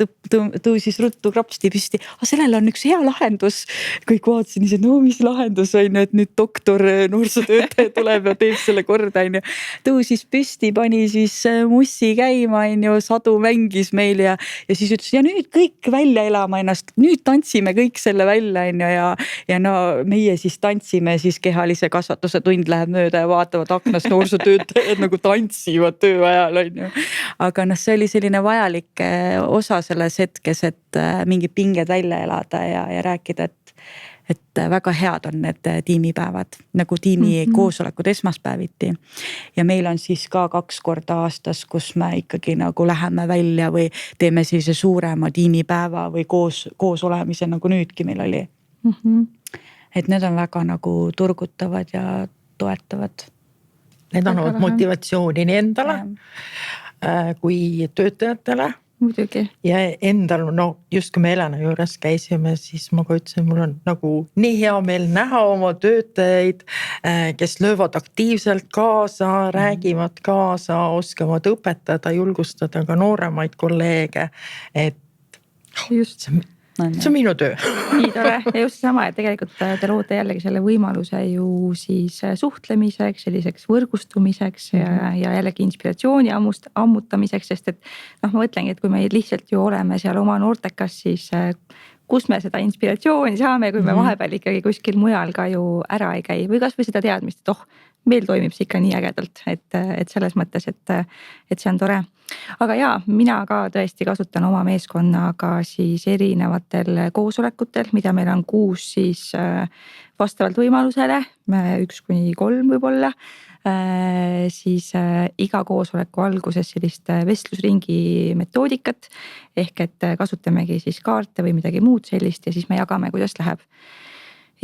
tõusis ruttu krapsti püsti. Sellel on üks hea lahendus. Kõik vaatasin ise, no mis lahendus on, et nüüd doktor noorsootöötaja tuleb ja teeb selle korda. Tõusis püsti, pani siis mussi käima, sadu mängis meil ja siis ütles, ja nüüd kõik välja elama ennast, nüüd tantsime kõik selle välja ja no meie siis tantsime, siis kehalise kasvatuse tund läheb mööda ja vaatavad aknast noorsootöötajad nagu tantsivad töö ajal, on ju. Aga see oli selline vajalik osa selles hetkes, et mingid pinged välja elada ja rääkida, et väga head on need tiimipäevad, nagu tiimi koosolekud esmaspäeviti. Ja meil on siis ka 2 korda aastas, kus me ikkagi nagu läheme välja või teeme sellise suurema tiimipäeva või koos olemise, nagu nüüdki meil oli. Et need on väga nagu turgutavad ja toetavad. Need annavad motivatsiooni nii endale kui töötajatele. Muidugi. Ja endal, no just kui me Helena juures käisime, siis ma ka ütlesin, mul on nagu nii hea meel näha oma töötajaid, kes löövad aktiivselt kaasa, räägivad kaasa, oskavad õpetada, julgustada ka nooremaid kolleege, et just see on minu töö. Nii tore ja just sama, et tegelikult te loote jällegi selle võimaluse ju siis suhtlemiseks, selliseks võrgustumiseks ja jällegi inspiratsiooni ammutamiseks, sest et ma mõtlengi, et kui me lihtsalt ju oleme seal oma noortekas, siis kus me seda inspiratsiooni saame, kui me vahepeal ikkagi kuskil mujal ka ju ära ei käi või kas või seda teadmist, et meil toimib see ikka nii ägedalt, et selles mõttes, et see on tore. Aga jaa, mina ka tõesti kasutan oma meeskonnaga siis erinevatel koosolekutel, mida meil on 6 siis vastavalt võimalusele, 1-3 võib-olla, siis iga koosoleku alguses sellist vestlusringi metoodikat ehk et kasutamegi siis kaarte või midagi muud sellist ja siis me jagame, kuidas läheb.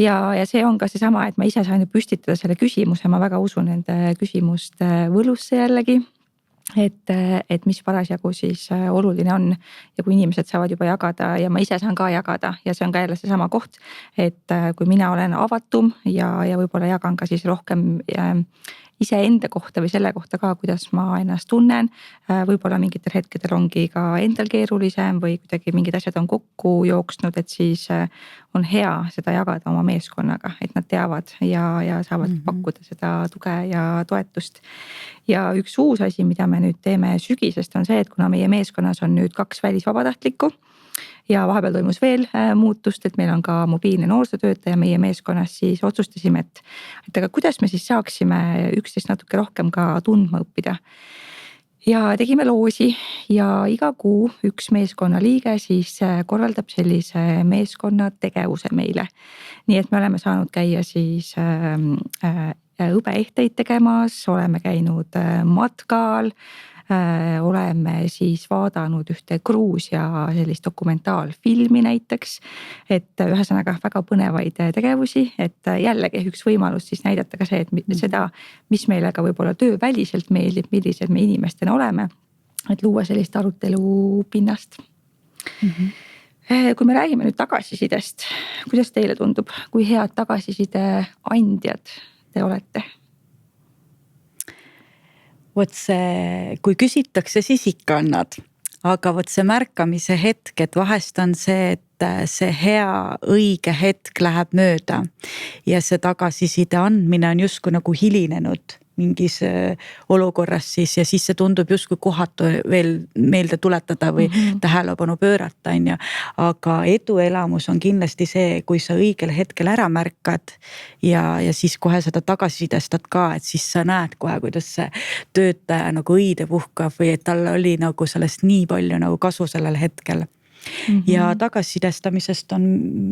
Ja see on ka seesama, et ma ise sain püstitada selle küsimuse, ma väga usun nende küsimuste võlusse jällegi, et mis parasjagu siis oluline on ja kui inimesed saavad juba jagada ja ma ise saan ka jagada ja see on ka jälle seesama koht, et kui mina olen avatum ja võib-olla jagan ka siis rohkem iseenda kohta või selle kohta ka, kuidas ma ennast tunnen. Võib-olla mingitel hetkedel ongi ka endal keerulisem või kuidagi mingid asjad on kokku jooksnud, et siis on hea seda jagada oma meeskonnaga, et nad teavad ja saavad pakkuda seda tuge ja toetust. Ja üks uus asi, mida me nüüd teeme sügisest on see, et kuna meie meeskonnas on nüüd 2 välisvabatahtlikku ja vahepeal toimus veel muutust, et meil on ka mobiilne noorsootöötaja meie meeskonnas, siis otsustasime, et aga kuidas me siis saaksime üksteist natuke rohkem ka tundma õppida. Ja tegime loosi ja iga kuu üks meeskonna liige siis korraldab sellise meeskonna tegevuse meile. Nii et me oleme saanud käia siis õbeehteid tegemas, oleme käinud matkal, oleme siis vaadanud ühte Gruusia sellist dokumentaalfilmi näiteks, et ühesõnaga väga põnevaid tegevusi, et jällegi üks võimalus siis näidata ka see, et seda, mis meile ka võib-olla tööväliselt meeldib, millised me inimestena oleme, et luua sellist arutelu pinnast. Kui me räägime nüüd tagasisidest, kuidas teile tundub, kui head tagasiside andjad te olete? vot see, kui küsitakse, siis ikka annad. Aga vot see märkamise hetk, et vahest on see, et see hea õige hetk läheb mööda ja see tagasiside andmine on justkui nagu hilinenud mingis olukorras siis ja siis see tundub justkui kohatu veel meelde tuletada või tähelepanu pöörata, on ju. Aga eduelamus on kindlasti see, kui sa õigel hetkel ära märkad ja siis kohe seda tagasisidestad ka, et siis sa näed kohe, kuidas see töötaja nagu õide puhkab või et tal oli nagu sellest nii palju nagu kasu sellel hetkel. Ja tagasisidestamisest on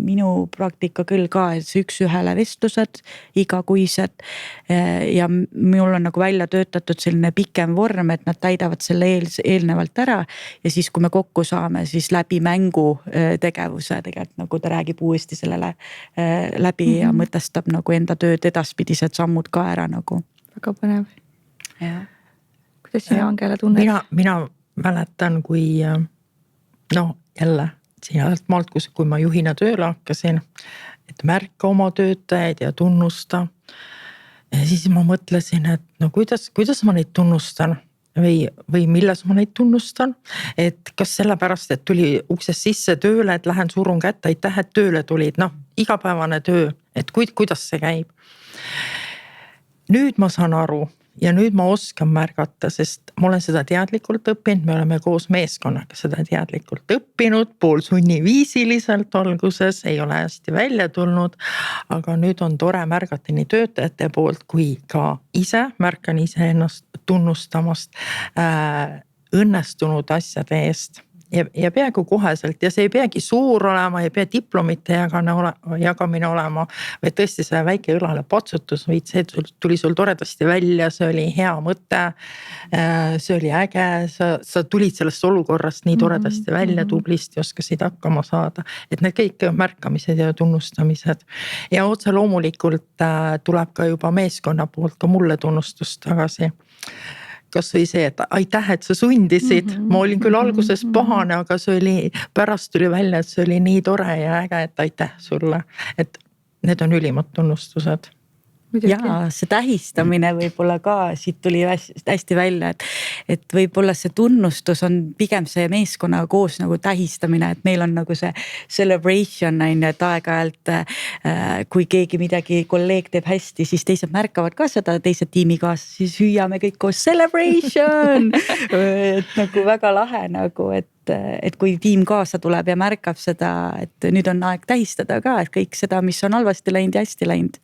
minu praktika küll ka, et see üks-ühele vestlused igakuised ja mul on nagu välja töötatud selline pikem vorm, et nad täidavad selle eelnevalt ära ja siis, kui me kokku saame, siis läbi mängu tegevuse tegelikult nagu ta räägib uuesti sellele läbi ja mõtestab nagu enda tööd edaspidised sammud ka ära nagu. Väga põnev. Ja. Kuidas sina, Angela, tunned? Mina mäletan, kui jälle siin maalt, kui ma juhina tööle hakkasin, et märka oma töötajaid ja tunnusta. Ja siis ma mõtlesin, et kuidas ma neid tunnustan või milles ma neid tunnustan. Et kas sellepärast, et tuli uksest sisse tööle, et lähen surun kätte, aitäh, et tööle tulid. Igapäevane töö, et kuidas see käib. Nüüd ma saan aru ja nüüd ma oskan märgata, sest ma olen seda teadlikult õppinud, me oleme koos meeskonnaga seda teadlikult õppinud, poolsunniviisiliselt alguses, ei ole hästi välja tulnud, aga nüüd on tore märgata nii töötajate poolt kui ka ise, märkan ise ennast tunnustamast õnnestunud asjade eest. Ja peaaegu koheselt ja see ei peagi suur olema, ei pea diplomite jagamine olema, või tõesti see väike õlale patsutus, või see tuli sul toredasti välja, see oli hea mõte, see oli äge, sa tulid sellest olukorrast nii toredasti välja, tublisti oskasid hakkama saada, et need kõik märkamised ja tunnustamised. Ja otse loomulikult tuleb ka juba meeskonna poolt ka mulle tunnustust tagasi. Kas või see, et aitäh, et sa sundisid, ma olin küll alguses pahane, aga see oli, pärast tuli välja, et see oli nii tore ja äge, et aitäh sulle, et need on ülimad tunnustused. Ja see tähistamine võib-olla ka siit tuli hästi välja, et võib-olla see tunnustus on pigem see meeskonna koos nagu tähistamine, et meil on nagu see celebration, et aeg-ajalt kui keegi midagi kolleeg teeb hästi, siis teised märkavad ka seda teised tiimikaas, siis hüüame kõik koos celebration, et nagu väga lahe nagu, et kui tiim kaasa tuleb ja märkab seda, et nüüd on aeg tähistada ka, et kõik seda, mis on halvasti läinud ja hästi läinud.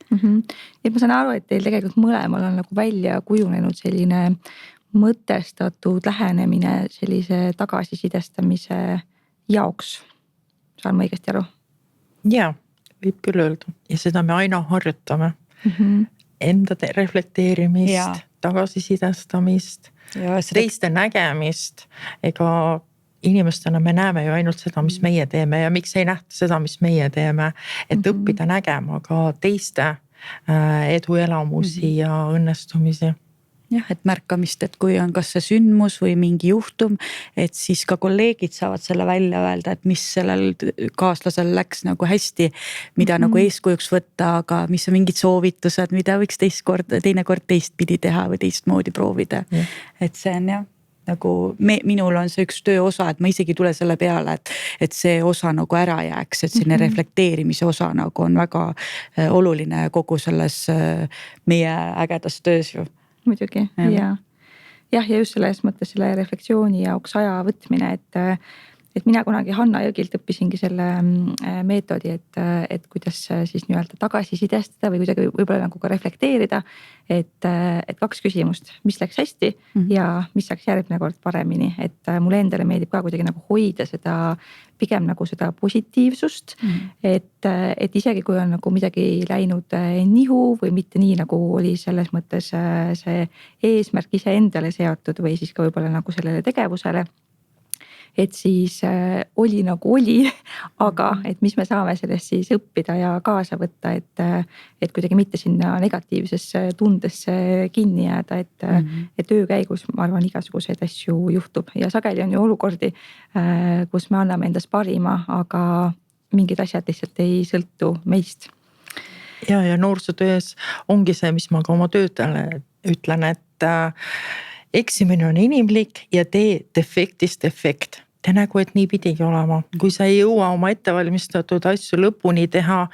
Ja ma saan aru, et teil tegelikult mõlemal on nagu välja kujunenud selline mõtestatud lähenemine sellise tagasisidestamise jaoks. Saan ma õigesti aru? Ja, võib küll öelda. Ja seda me aina harjutame. Enda reflekteerimist, tagasisidestamist, teiste nägemist, ega inimestena me näeme ju ainult seda, mis meie teeme ja miks ei nähta seda, mis meie teeme, et õppida nägema ka teiste eduelamusi ja õnnestumisi. Jah, et märkamist, et kui on kas see sündmus või mingi juhtum, et siis ka kolleegid saavad selle välja öelda, et mis sellel kaaslasel läks nagu hästi, mida nagu eeskujuks võtta, aga mis on mingid soovitused, mida võiks teinekord teistpidi teha või teistmoodi proovida. Et see on jah. Nagu minul on see üks töö osa, et ma isegi tule selle peale, et see osa nagu ära jääks, et selline reflekteerimise osa nagu on väga oluline kogu selles meie ägedas töös ju. Muidugi, ja just selles mõttes selle reflektsiooni jaoks aja võtmine, et mina kunagi Hanna Jõgilt õppisingi selle meetodi, et kuidas siis nii-öelda tagasisidestada või kuidagi võib-olla nagu ka reflekteerida, et 2 küsimust, mis läks hästi ja mis läks järgmine kord paremini, et mulle endale meeldib ka kuidagi nagu hoida seda, pigem nagu seda positiivsust, et isegi kui on nagu midagi läinud nihu või mitte nii, nagu oli selles mõttes see eesmärk ise endale seatud või siis ka võib-olla nagu sellele tegevusele, et siis oli nagu oli, aga et mis me saame sellest siis õppida ja kaasa võtta, et kuidagi mitte sinna negatiivsesse tundesse kinni jääda, et töö käigus ma arvan igasuguseid asju juhtub ja sageli on ju olukordi, kus me anname endast parima, aga mingid asjad lihtsalt ei sõltu meist. Ja noorsootöös ongi see, mis ma ka oma töötajale ütlen, eksimine on inimlik ja tee defektist defekt. Tee nägu, et nii pidigi olema. Kui sa ei jõua oma ettevalmistatud asju lõpuni teha,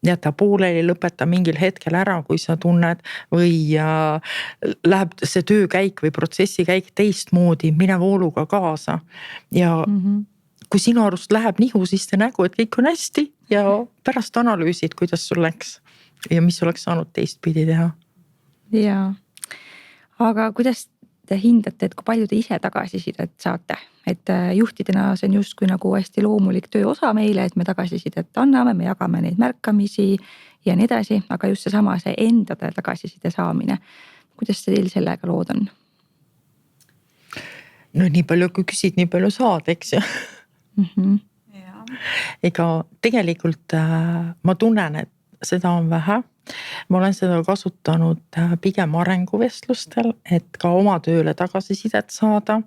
jäta pooleli, lõpeta mingil hetkel ära, kui sa tunned või läheb see töökäik või protsessikäik teistmoodi, mine vooluga kaasa. Ja kui sinu arust läheb nihu, siis tee nägu, et kõik on hästi ja pärast analüüsid, kuidas sul läks ja mis oleks saanud teistpidi teha. Jaa, aga kuidas te hindate, et kui palju te ise tagasisidet saate? Et juhtidena see on justkui nagu hästi loomulik töö osa meile, et me tagasisidet anname, me jagame neid märkamisi ja nii edasi, aga just seesama see endade tagasiside saamine. Kuidas see teil sellega lood on? No nii palju kui küsid, nii palju saad, eks ju. Ega tegelikult ma tunnen, et seda on vähe. Ma olen seda kasutanud pigem arenguvestlustel, et ka oma tööle tagasisidet saada.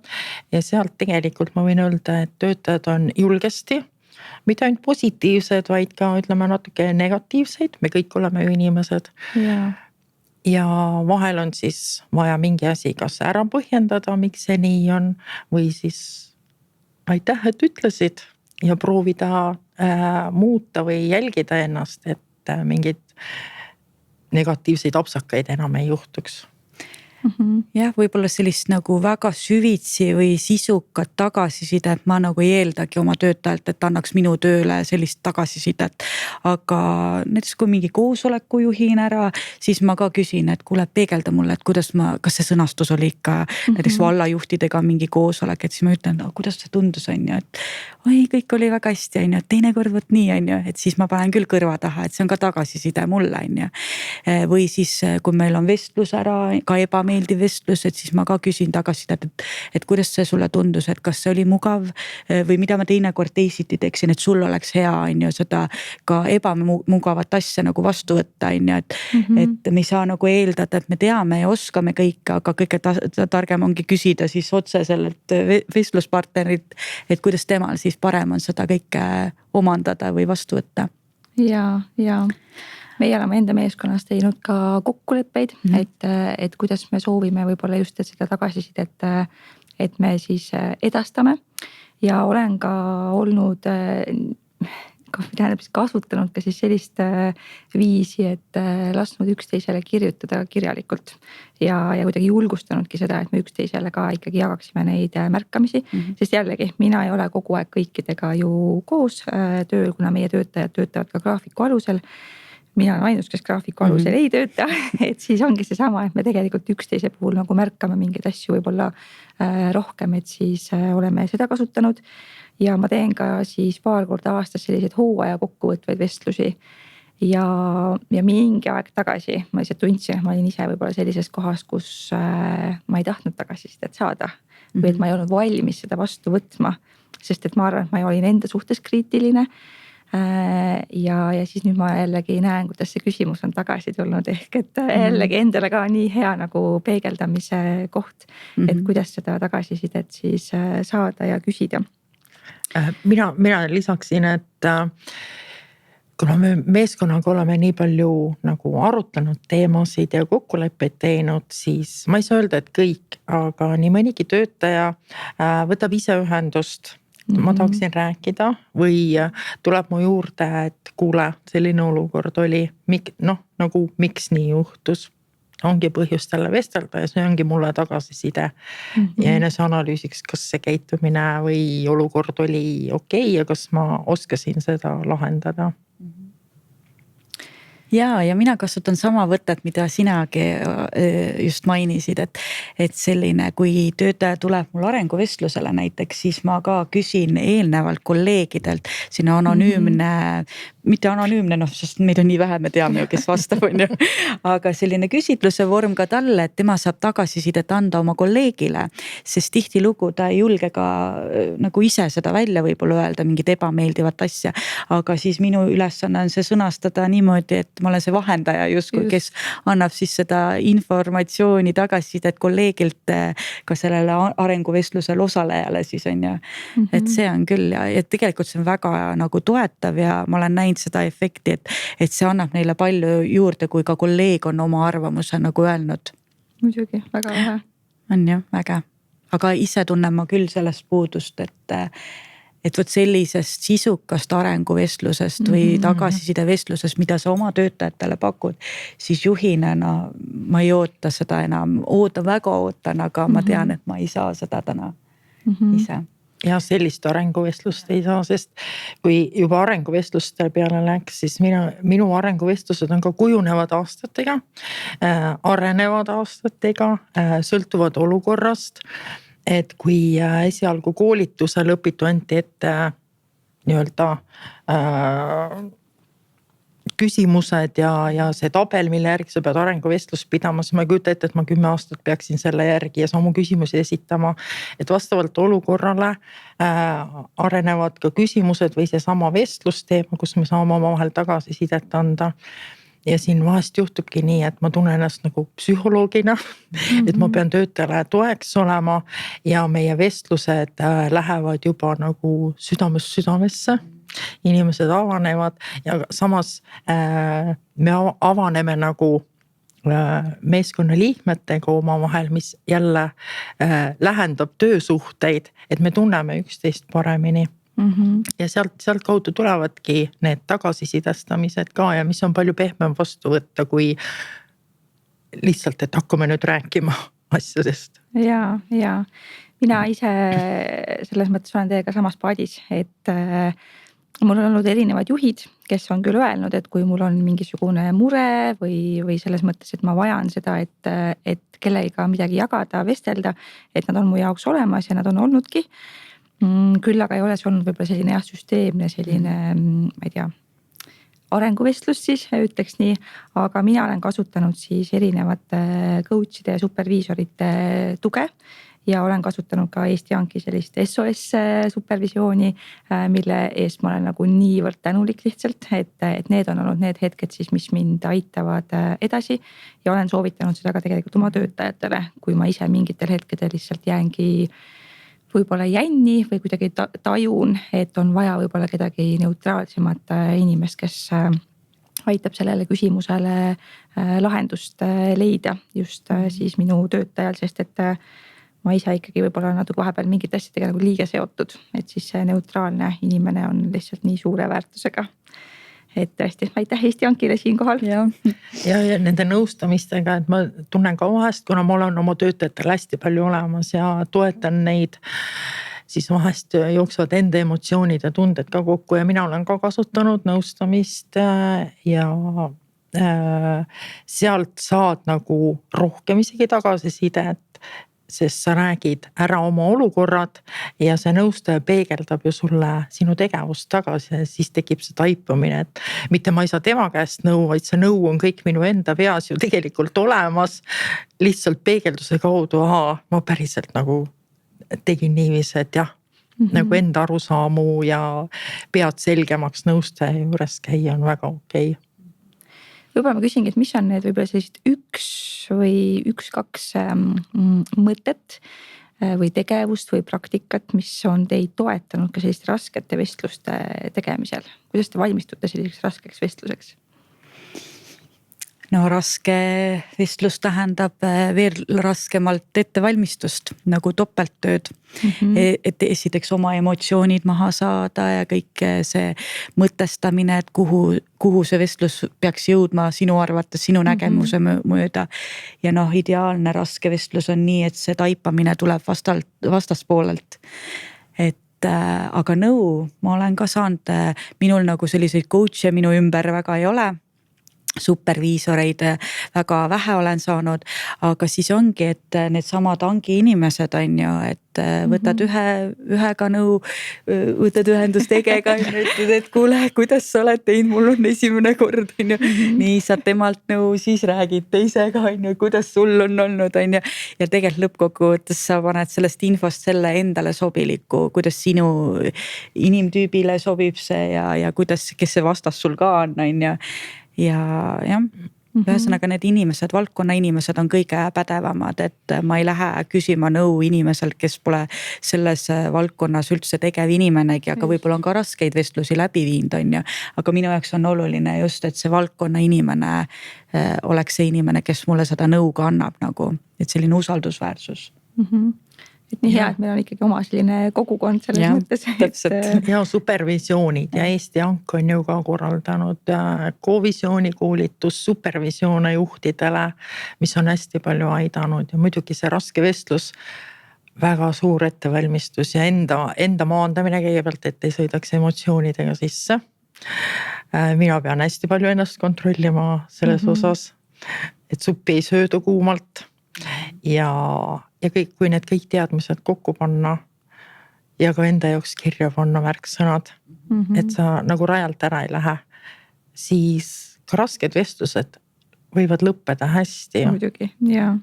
Ja sealt tegelikult ma võin öelda, et töötajad on julgesti, mitte ainult positiivsed, vaid ka ütleme natuke negatiivseid. Me kõik oleme ju inimesed. Ja vahel on siis vaja mingi asi kas ära põhjendada, miks see nii on, või siis aitäh, et ütlesid ja proovida muuta või jälgida ennast, et mingid negatiivseid apsakaid enam ei juhtuks. Jah, võib-olla sellist nagu väga süvitsi või sisukat tagasisidet ma nagu ei eeldagi oma töötajalt, et annaks minu tööle sellist tagasisidet. Aga näiteks kui mingi koosoleku juhin ära, siis ma ka küsin, et kuule, peegelda mulle, et kuidas kas see sõnastus oli ikka näiteks vallajuhtidega mingi koosolek, et siis ma ütlen, kuidas see tundus on ju, et oi, kõik oli väga hästi on ju, et teinekord võt nii on ju, et siis ma panen küll kõrva taha, et see on ka tagasiside mulle on ju. Või siis kui meil on vestlus ära, ka ebameeldiv vestlus, et siis ma ka küsin tagasisidet, et kuidas see sulle tundus, et kas see oli mugav või mida ma teinekord teisiti teeksin, et sul oleks hea on ju seda ka ebamugavat asja nagu vastu võtta on ju, et me ei saa nagu eeldada, et me teame ja oskame kõike, aga kõige targem ongi küsida siis otse sellelt vestluspartnerit, et kuidas temal siis parem on seda kõike omandada või vastu võtta. Ja meie oleme enda meeskonnas teinud ka kokkuleppeid, et kuidas me soovime võib-olla just seda tagasisidet, et me siis edastame ja olen ka olnud, kasutanud ka siis sellist viisi, et lasknud üksteisele kirjutada kirjalikult ja kuidagi julgustanudki seda, et me üksteisele ka ikkagi jagaksime neid märkamisi, sest jällegi mina ei ole kogu aeg kõikidega ju koos tööl, kuna meie töötajad töötavad ka graafiku alusel. Mina olen ainus, kes graafiku alusel ei tööta, et siis ongi see sama, et me tegelikult üksteise puhul nagu märkame mingeid asju võib-olla rohkem, et siis oleme seda kasutanud. Ja ma teen ka siis paar korda aastas selliseid hooaja kokkuvõtvaid vestlusi ja mingi aeg tagasi ma lihtsalt tundsin, et ma olin ise võib-olla sellises kohas, kus ma ei tahtnud tagasisidet saada või et ma ei olnud valmis seda vastu võtma, sest et ma arvan, et ma olin enda suhtes kriitiline. Ja siis nüüd ma jällegi näen, kuidas see küsimus on tagasi tulnud ehk et jällegi endale ka nii hea nagu peegeldamise koht, et kuidas seda tagasisidet siis saada ja küsida. Mina lisaksin, et kuna me meeskonnaga oleme nii palju nagu arutanud teemasid ja kokkuleppeid teinud, siis ma ei saa öelda, et kõik, aga nii mõnigi töötaja võtab ise ühendust. Ma tahaksin rääkida või tuleb mu juurde, et kuule, selline olukord oli, nagu miks nii juhtus. Ongi põhjust jälle vestelda ja see ongi mulle tagasiside ja eneseanalüüsiks, kas see käitumine või olukord oli okei ja kas ma oskasin seda lahendada. Ja mina kasutan sama võtet, mida sinagi just mainisid, et selline, kui töötaja tuleb mul arenguvestlusele näiteks, siis ma ka küsin eelnevalt kolleegidelt sinna anonüümne, mitte anonüümne, sest meid on nii vähe, me teame ju, kes vastab on ju, aga selline küsitluse vorm ka talle, et tema saab tagasisidet anda oma kolleegile, sest tihtilugu ta ei julge ka nagu ise seda välja võib-olla öelda, mingit ebameeldivat asja, aga siis minu ülesanne on see sõnastada niimoodi, et ma olen see vahendaja justkui, kes annab siis seda informatsiooni tagasisidet kolleegilt ka sellele arenguvestlusel osalejale siis on ju. Et see on küll ja tegelikult see on väga nagu toetav ja ma olen näinud seda efekti, et see annab neile palju juurde, kui ka kolleeg on oma arvamuse nagu öelnud. Muidugi, väga vähe. on ju, äge. Aga ise tunnen ma küll sellest puudust, et vot sellisest sisukast arenguvestlusest või tagasiside vestlusest, mida sa oma töötajatele pakud, siis juhina ma ei oota seda enam, väga ootan, aga ma tean, et ma ei saa seda täna ise. Ja sellist arenguvestlust ei saa, sest kui juba arenguvestluste peale läks, siis minu arenguvestlused on ka kujunevad aastatega, arenevad aastatega, sõltuvad olukorrast. Et kui esialgu koolitusel õpitu anti ette nii-öelda küsimused ja see tabel, mille järgi sa pead arenguvestlust pidama, siis ma ei kujuta ette, et ma 10 aastat peaksin selle järgi ja samu küsimusi esitama. Et vastavalt olukorrale arenevad ka küsimused või see sama vestlusteema, kus me saame omavahel tagasisidet anda. Ja siin vahest juhtubki nii, et ma tunnen ennast nagu psühholoogina, et ma pean töötajale toeks olema ja meie vestlused lähevad juba nagu südamesse. Inimesed avanevad ja samas me avaneme nagu meeskonna liikmetega omavahel, mis jälle lähendab töösuhteid, et me tunneme üksteist paremini. Ja sealt kaudu tulevadki need tagasisidestamised ka ja mis on palju pehmem vastu võtta, kui lihtsalt, et hakkame nüüd rääkima asjadest. Ja mina ise selles mõttes olen teiega samas paadis, et mul on olnud erinevad juhid, kes on küll öelnud, et kui mul on mingisugune mure või selles mõttes, et ma vajan seda, et kellega midagi jagada, vestelda, et nad on mu jaoks olemas ja nad on olnudki. Küll aga ei ole see olnud võib-olla selline süsteemne, selline, ma ei tea, arenguvestlus siis, ütleks nii. Aga mina olen kasutanud siis erinevate coach'ide ja superviisorite tuge. Ja olen kasutanud ka Eesti Hanki sellist SOS supervisiooni, mille eest ma olen nagu niivõrd tänulik lihtsalt, et need on olnud need hetked siis, mis mind aitavad edasi. Ja olen soovitanud seda ka tegelikult oma töötajatele, kui ma ise mingitel hetkedel lihtsalt jäängi võib-olla jänni või kuidagi tajun, et on vaja võib-olla kedagi neutraalsemat inimest, kes aitab sellele küsimusele lahendust leida just siis minu töötajal, sest et ma ise ikkagi võib-olla natuke vahepeal mingite asjadega nagu liiga seotud, et siis see neutraalne inimene on lihtsalt nii suure väärtusega. Et tõesti, aitäh Eesti Hankile siin kohal. Ja nende nõustamistega, et ma tunnen ka vahest, kuna ma olen oma töötajatel hästi palju olemas ja toetan neid, siis vahest jooksevad enda emotsioonid ja tunded ka kokku ja mina olen ka kasutanud nõustamist ja sealt saad nagu rohkem isegi tagasisidet, sest sa räägid ära oma olukorrad ja see nõustaja peegeldab ju sulle sinu tegevust tagasi ja siis tekib see taipamine, et mitte ma ei saa tema käest nõu, vaid see nõu on kõik minu enda peas ju tegelikult olemas. Lihtsalt peegelduse kaudu, ma päriselt nagu tegin niiviisi, et jah, nagu enda arusaamu ja pead selgemaks nõustaja juures käia on väga okei. Võib-olla ma küsingi, et mis on need võib-olla sellised üks-kaks mõtet või tegevust või praktikat, mis on teid toetanud ka selliste raskete vestluste tegemisel? Kuidas te valmistute selliseks raskeks vestluseks? No raske vestlus tähendab veel raskemalt ettevalmistust, nagu topelttööd. Et esiteks oma emotsioonid maha saada ja kõik see mõtestamine, et kuhu see vestlus peaks jõudma sinu arvates, sinu nägemuse mööda. Ja ideaalne raske vestlus on nii, et see taipamine tuleb vastaspoolelt. Aga nõu, ma olen ka saanud, minul nagu selliseid coach'e minu ümber väga ei ole. Superviisoreid väga vähe olen saanud, aga siis ongi, et need samad Hanki inimesed on ju, et võtad ühega nõu, võtad ühendust Egega ja ütled, et kuule, kuidas sa oled teinud, mul on esimene kord on ju. Nii saad temalt nõu, siis räägid teisega on ju, kuidas sul on olnud on ju. Ja tegelikult lõppkokkuvõttes sa paned sellest infost selle endale sobiliku, kuidas sinu inimtüübile sobib see ja kuidas, kes see vastas sul ka on ju. Ja ühesõnaga need inimesed, valdkonna inimesed on kõige pädevamad, et ma ei lähe küsima nõu inimeselt, kes pole selles valdkonnas üldse tegev inimenegi, aga võib-olla on ka raskeid vestlusi läbi viinud on ju. Aga minu jaoks on oluline just, et see valdkonna inimene oleks see inimene, kes mulle seda nõu ka annab nagu, et selline usaldusväärsus. Et nii hea, et meil on ikkagi oma selline kogukond selles mõttes. Täpselt. Ja supervisioonid ja Eesti Ank on ju ka korraldanud kovisioonikoolitus supervisioone juhtidele, mis on hästi palju aidanud ja muidugi see raske vestlus, väga suur ettevalmistus ja enda maandamine kõigepealt, et ei sõidaks emotsioonidega sisse. Mina pean hästi palju ennast kontrollima selles osas, et suppi ei söödu kuumalt ja kõik, kui need kõik teadmised kokku panna ja ka enda jaoks kirja panna märksõnad, et sa nagu rajalt ära ei lähe, siis ka rasked vestlused võivad lõppeda hästi. Muidugi, jaa.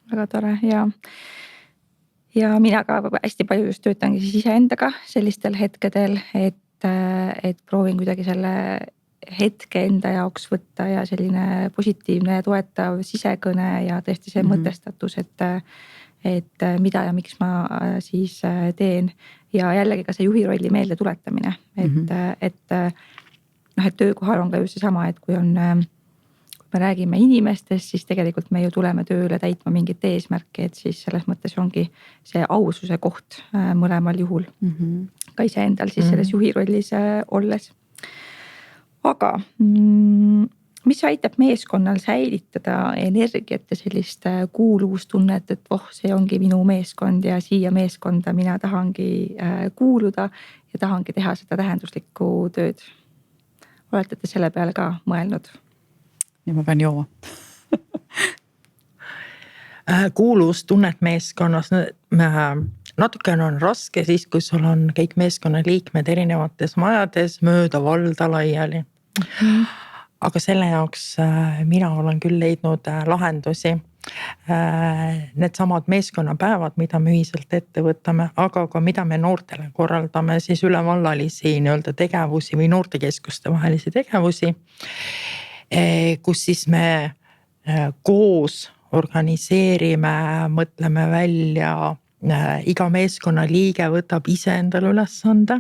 Väga tore, jaa. Ja mina ka hästi palju just töötangi siis iseendaga sellistel hetkedel, et proovin kuidagi selle hetke enda jaoks võtta ja selline positiivne ja toetav sisekõne ja tõesti see mõtestatus, et mida ja miks ma siis teen. Ja jällegi ka see juhi rolli meelde tuletamine, et töökohal on ka just seesama, et kui me räägime inimestest, siis tegelikult me ju tuleme tööle täitma mingit eesmärki, et siis selles mõttes ongi see aususe koht mõlemal juhul. Ka iseendal siis selles juhi rollis olles. Aga mis aitab meeskonnal säilitada energiat ja sellist kuuluvustunnet, et see ongi minu meeskond ja siia meeskonda mina tahangi kuuluda ja tahangi teha seda tähenduslikku tööd. Olete te selle peale ka mõelnud? Ja ma pean jooma. Kuuluvustunnet meeskonnas natukene on raske siis, kui sul on kõik meeskonna liikmed erinevates majades mööda valda laiali. Aga selle jaoks mina olen küll leidnud lahendusi. Need samad meeskonnapäevad, mida me ühiselt ette võtame, aga ka mida me noortele korraldame siis ülevallalisi nii-öelda tegevusi või noortekeskuste vahelisi tegevusi, kus siis me koos organiseerime, mõtleme välja, iga meeskonna liige võtab ise endale ülesande.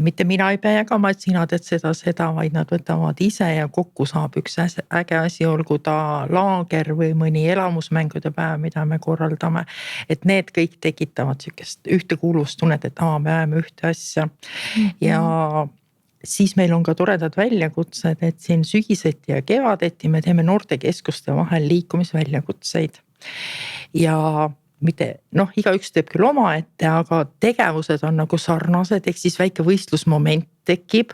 Mitte mina ei pea jagama, et sina teed seda, vaid nad võtavad ise ja kokku saab üks äge asi, olgu ta laager või mõni elamusmängude päev, mida me korraldame. Et need kõik tekitavad sükest ühtekuuluvustunnet, et me ajame ühte asja. Ja siis meil on ka toredad väljakutsed, et siin sügiseti ja kevadeti me teeme noortekeskuste vahel liikumisväljakutseid. Ja mitte, igaüks teeb küll oma ette, aga tegevused on nagu sarnased, ehk siis väike võistlusmoment tekib.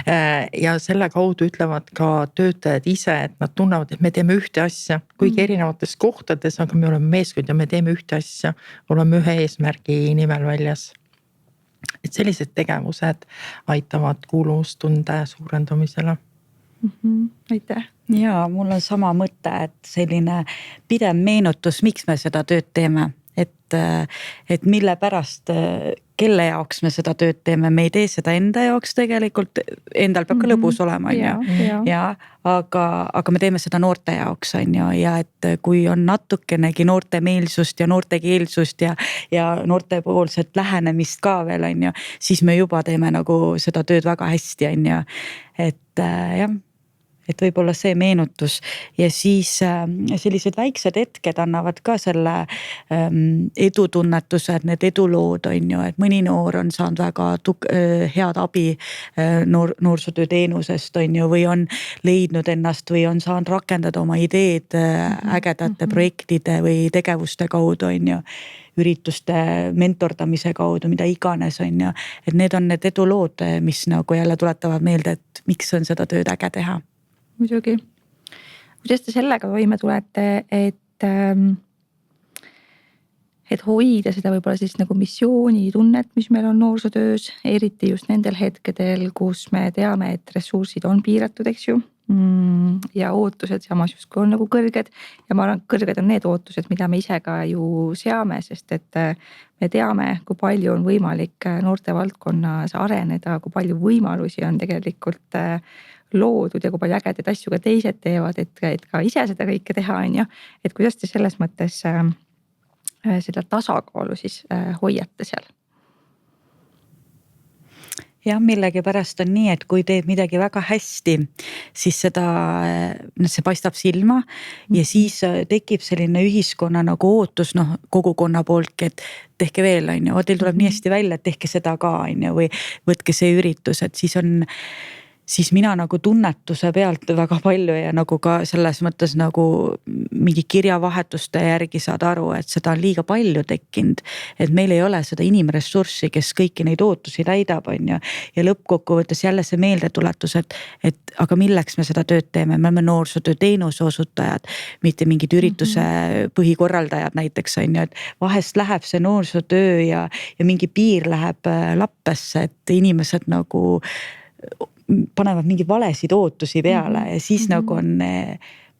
Ja selle kaudu ütlevad ka töötajad ise, et nad tunnevad, et me teeme ühte asja, kuigi erinevates kohtades, aga me oleme meeskond ja me teeme ühte asja, oleme ühe eesmärgi nimel väljas. Et sellised tegevused aitavad kuuluvustunde suurendamisele. Aitäh. Ja mul on sama mõte, et selline pidev meenutus, miks me seda tööd teeme, et mille pärast, kelle jaoks me seda tööd teeme, me ei tee seda enda jaoks tegelikult, endal peab ka lõbus olema, aga me teeme seda noorte jaoks, ja et kui on natukenegi noorte meelsust ja noortekeelsust ja noorte poolset lähenemist ka veel, siis me juba teeme nagu seda tööd väga hästi, et jah. Et võib-olla see meenutus ja siis sellised väiksed hetked annavad ka selle edutunnetuse, et need edulood et mõni noor on saanud väga head abi noorsootööteenusest või on leidnud ennast või on saanud rakendada oma ideed ägedate projektide või tegevuste kaudu, ürituste mentordamise kaudu, mida iganes, et need on need edulood, mis nagu jälle tuletavad meelde, et miks on seda tööd äge teha. Muidugi. Kuidas te sellega toime tulete, et hoida seda võib-olla siis nagu missioonitunnet, mis meil on noorsootöös, eriti just nendel hetkedel, kus me teame, et ressursid on piiratud, eks ju, ja ootused samas justkui on nagu kõrged ja ma arvan, kõrged on need ootused, mida me ise ka ju seame, sest et me teame, kui palju on võimalik noorte valdkonnas areneda, kui palju võimalusi on tegelikult loodud ja kui palju ägedaid asju ka teised teevad, et ka ise seda kõike teha, et kuidas te selles mõttes seda tasakaalu siis hoiate seal? jah, millegipärast on nii, et kui teed midagi väga hästi, siis see paistab silma ja siis tekib selline ühiskonna nagu ootus, kogukonna pooltki, et tehke veel, on ju, teil tuleb nii hästi välja, et tehke seda ka, on ju, või võtke see üritus, et siis mina nagu tunnetuse pealt väga palju ja nagu ka selles mõttes nagu mingi kirjavahetuste järgi saad aru, et seda on liiga palju tekkinud, et meil ei ole seda inimressurssi, kes kõiki neid ootusi täidab, on ju. Ja lõppkokkuvõttes jälle see meeldetuletus, et aga milleks me seda tööd teeme, me oleme noorsootöö teenuse osutajad, mitte mingid ürituse põhikorraldajad näiteks, on ju, et vahest läheb see noorsootöö ja mingi piir läheb lappesse, et inimesed nagu panevad mingeid valesid ootusi peale ja siis nagu on,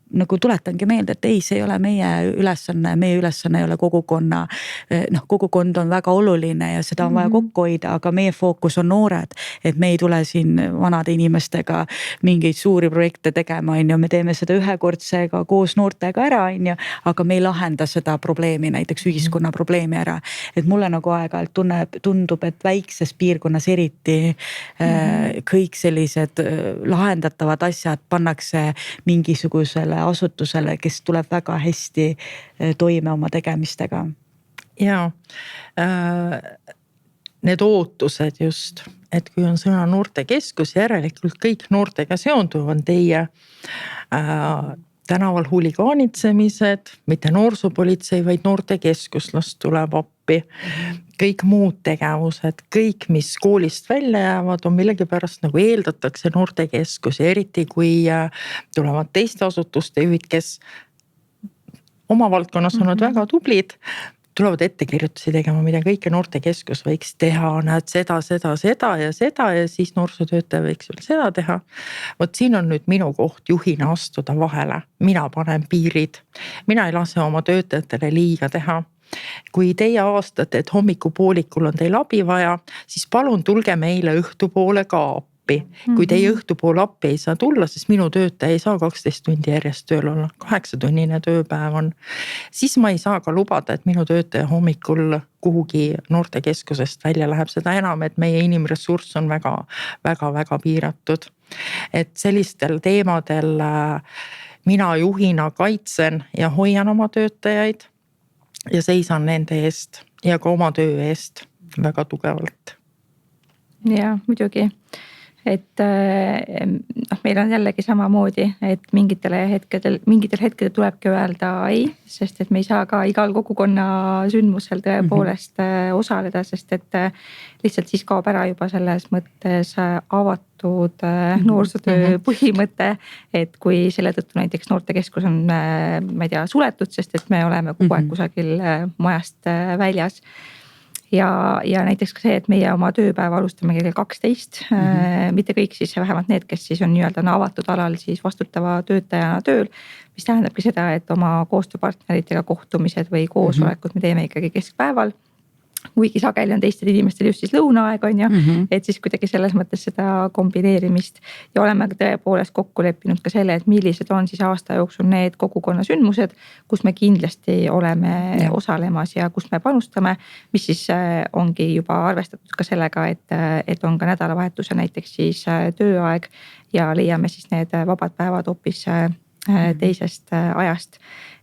nagu tuletangi meelde, et ei, see ei ole meie ülesanne ei ole kogukonna, kogukond on väga oluline ja seda on vaja kokku hoida, aga meie fookus on noored, et me ei tule siin vanade inimestega mingeid suuri projekte tegema, on ju, me teeme seda ühekordsega koos noortega ära, on ju, aga me ei lahenda seda probleemi, näiteks ühiskonna probleemi ära. Et mulle nagu aeg-ajalt tundub, et väikses piirkonnas eriti kõik sellised lahendatavad asjad pannakse mingisugusele asutusele, kes tuleb väga hästi toime oma tegemistega. Ja need ootused just, et kui on sõna noortekeskus, järelikult kõik noortega seonduv on teie tänaval huligaanitsemised, mitte noorsoopolitsei, vaid noortekeskus tuleb appi. Kõik muud tegevused, kõik, mis koolist välja jäävad, on millegipärast nagu eeldatakse noortekeskus ja eriti kui tulevad teiste asutuste juhid, kes oma valdkonnas on nad väga tublid, tulevad ettekirjutusi tegema, mida kõike noortekeskus võiks teha, näed seda ja siis noorsootöötaja võiks veel seda teha. Vot siin on nüüd minu koht juhina astuda vahele, mina panen piirid, mina ei lase oma töötajatele liiga teha. Kui teie aastate, et hommikupoolikul on teil abi vaja, siis palun tulge meile õhtupoole ka appi. Kui teie õhtupoole appi ei saa tulla, siis minu töötaja ei saa 12 tundi järjest tööl olla, 8-tunnine tööpäev on. Siis ma ei saa ka lubada, et minu töötaja hommikul kuhugi noortekeskusest välja läheb, seda enam, et meie inimressurss on väga piiratud. Et sellistel teemadel mina juhina kaitsen ja hoian oma töötajaid ja seisan nende eest ja ka oma töö eest väga tugevalt. Ja muidugi, et meil on jällegi samamoodi, et mingitel hetkedel tulebki öelda ei, sest et me ei saa ka igal kogukonna sündmusel tõepoolest osaleda, sest et lihtsalt siis kaob ära juba selles mõttes avatud noorsootöö põhimõte, et kui selle tõttu näiteks noortekeskus on, ma ei tea, suletud, sest et me oleme kogu aeg kusagil majast väljas. Ja näiteks ka see, et meie oma tööpäeva alustame kell 12, mitte kõik siis vähemalt need, kes siis on nii-öelda avatud alal siis vastutava töötajana tööl, mis tähendabki seda, et oma koostööpartneritega kohtumised või koosolekud me teeme ikkagi keskpäeval. Kuigi sageli on teistel inimestel just siis lõunaaeg, on ju, et siis kuidagi selles mõttes seda kombineerimist ja oleme tõepoolest kokku leppinud ka selle, et millised on siis aasta jooksul need kogukonna sündmused, kus me kindlasti oleme osalemas ja kus me panustame, mis siis ongi juba arvestatud ka sellega, et on ka nädalavahetuse näiteks siis tööaeg ja leiame siis need vabad päevad hoopis teisest ajast.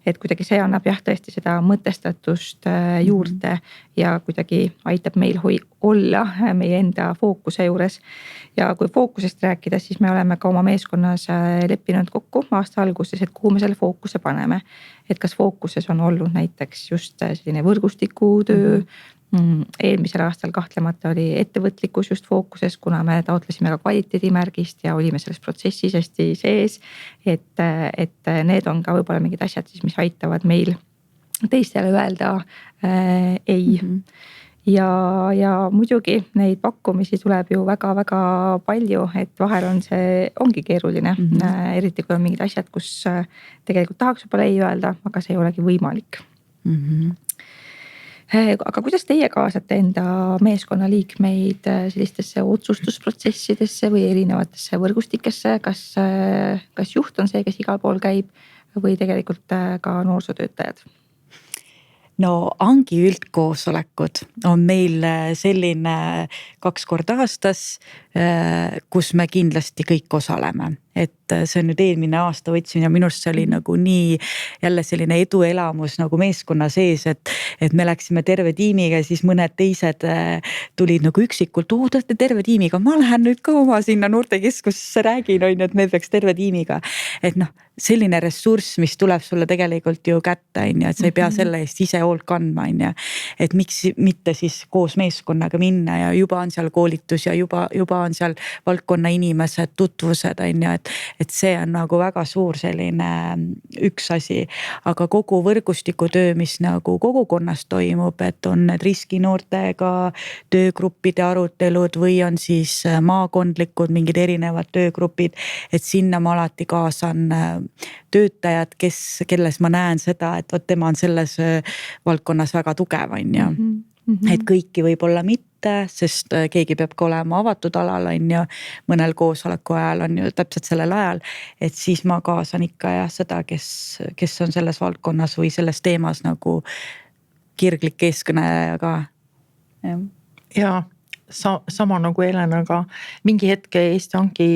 Et kuidagi see annab tõesti seda mõtestatust juurde ja kuidagi aitab meil olla meie enda fookuse juures. Ja kui fookusest rääkida, siis me oleme ka oma meeskonnas leppinud kokku aasta alguses, et kuhu me selle fookuse paneme. Et kas fookuses on olnud näiteks just selline võrgustikutöö, eelmisel aastal kahtlemata oli ettevõtlikkus just fookuses, kuna me taotlesime ka kvaliteedimärgist ja olime selles protsessis hästi sees, et need on ka võib-olla mingid asjad siis, mis aitavad meil teistele öelda ei. Ja muidugi neid pakkumisi tuleb ju väga palju, et vahel ongi keeruline, eriti kui on mingid asjad, kus tegelikult tahaks võib-olla ei öelda, aga see ei olegi võimalik. Aga kuidas teie kaasate enda meeskonna liikmeid sellistesse otsustusprotsessidesse või erinevatesse võrgustikesse, kas juht on see, kes igal pool käib või tegelikult ka noorsootöötajad? no Angi üldkoosolekud on meil selline 2 korda aastas, kus me kindlasti kõik osaleme. Et see on nüüd eelmine aasta võtsin ja minust see oli nagu nii jälle selline eduelamus nagu meeskonna sees, et me läksime terve tiimiga ja siis mõned teised tulid nagu üksikult, te olete terve tiimiga, ma lähen nüüd ka oma sinna noortekeskusesse räägin, on ju, et me peaks terve tiimiga. Et noh, selline ressurss, mis tuleb sulle tegelikult ju kätte, on ju, et sa ei pea selle eest ise hoolt kandma, on ju. Et miks mitte siis koos meeskonnaga minna ja juba on seal koolitus ja juba on seal valdkonna inimesed, tutvused, on ju, et see on nagu väga suur selline üks asi, aga kogu võrgustikutöö, mis nagu kogukonnas toimub, et on need riskinoortega töögruppide arutelud või on siis maakondlikud mingid erinevad töögrupid, et sinna ma alati kaasan töötajad, kelles ma näen seda, et vot tema on selles valdkonnas väga tugev, on ju. Et kõiki võib-olla mitte, sest keegi peab ka olema avatud alal, on ju, mõnel koosoleku ajal on ju täpselt sellel ajal, et siis ma kaasan ikka jah seda, kes on selles valdkonnas või selles teemas nagu kirglik eeskõneleja ka. Ja sama nagu Helenaga, mingi hetke Eesti Angi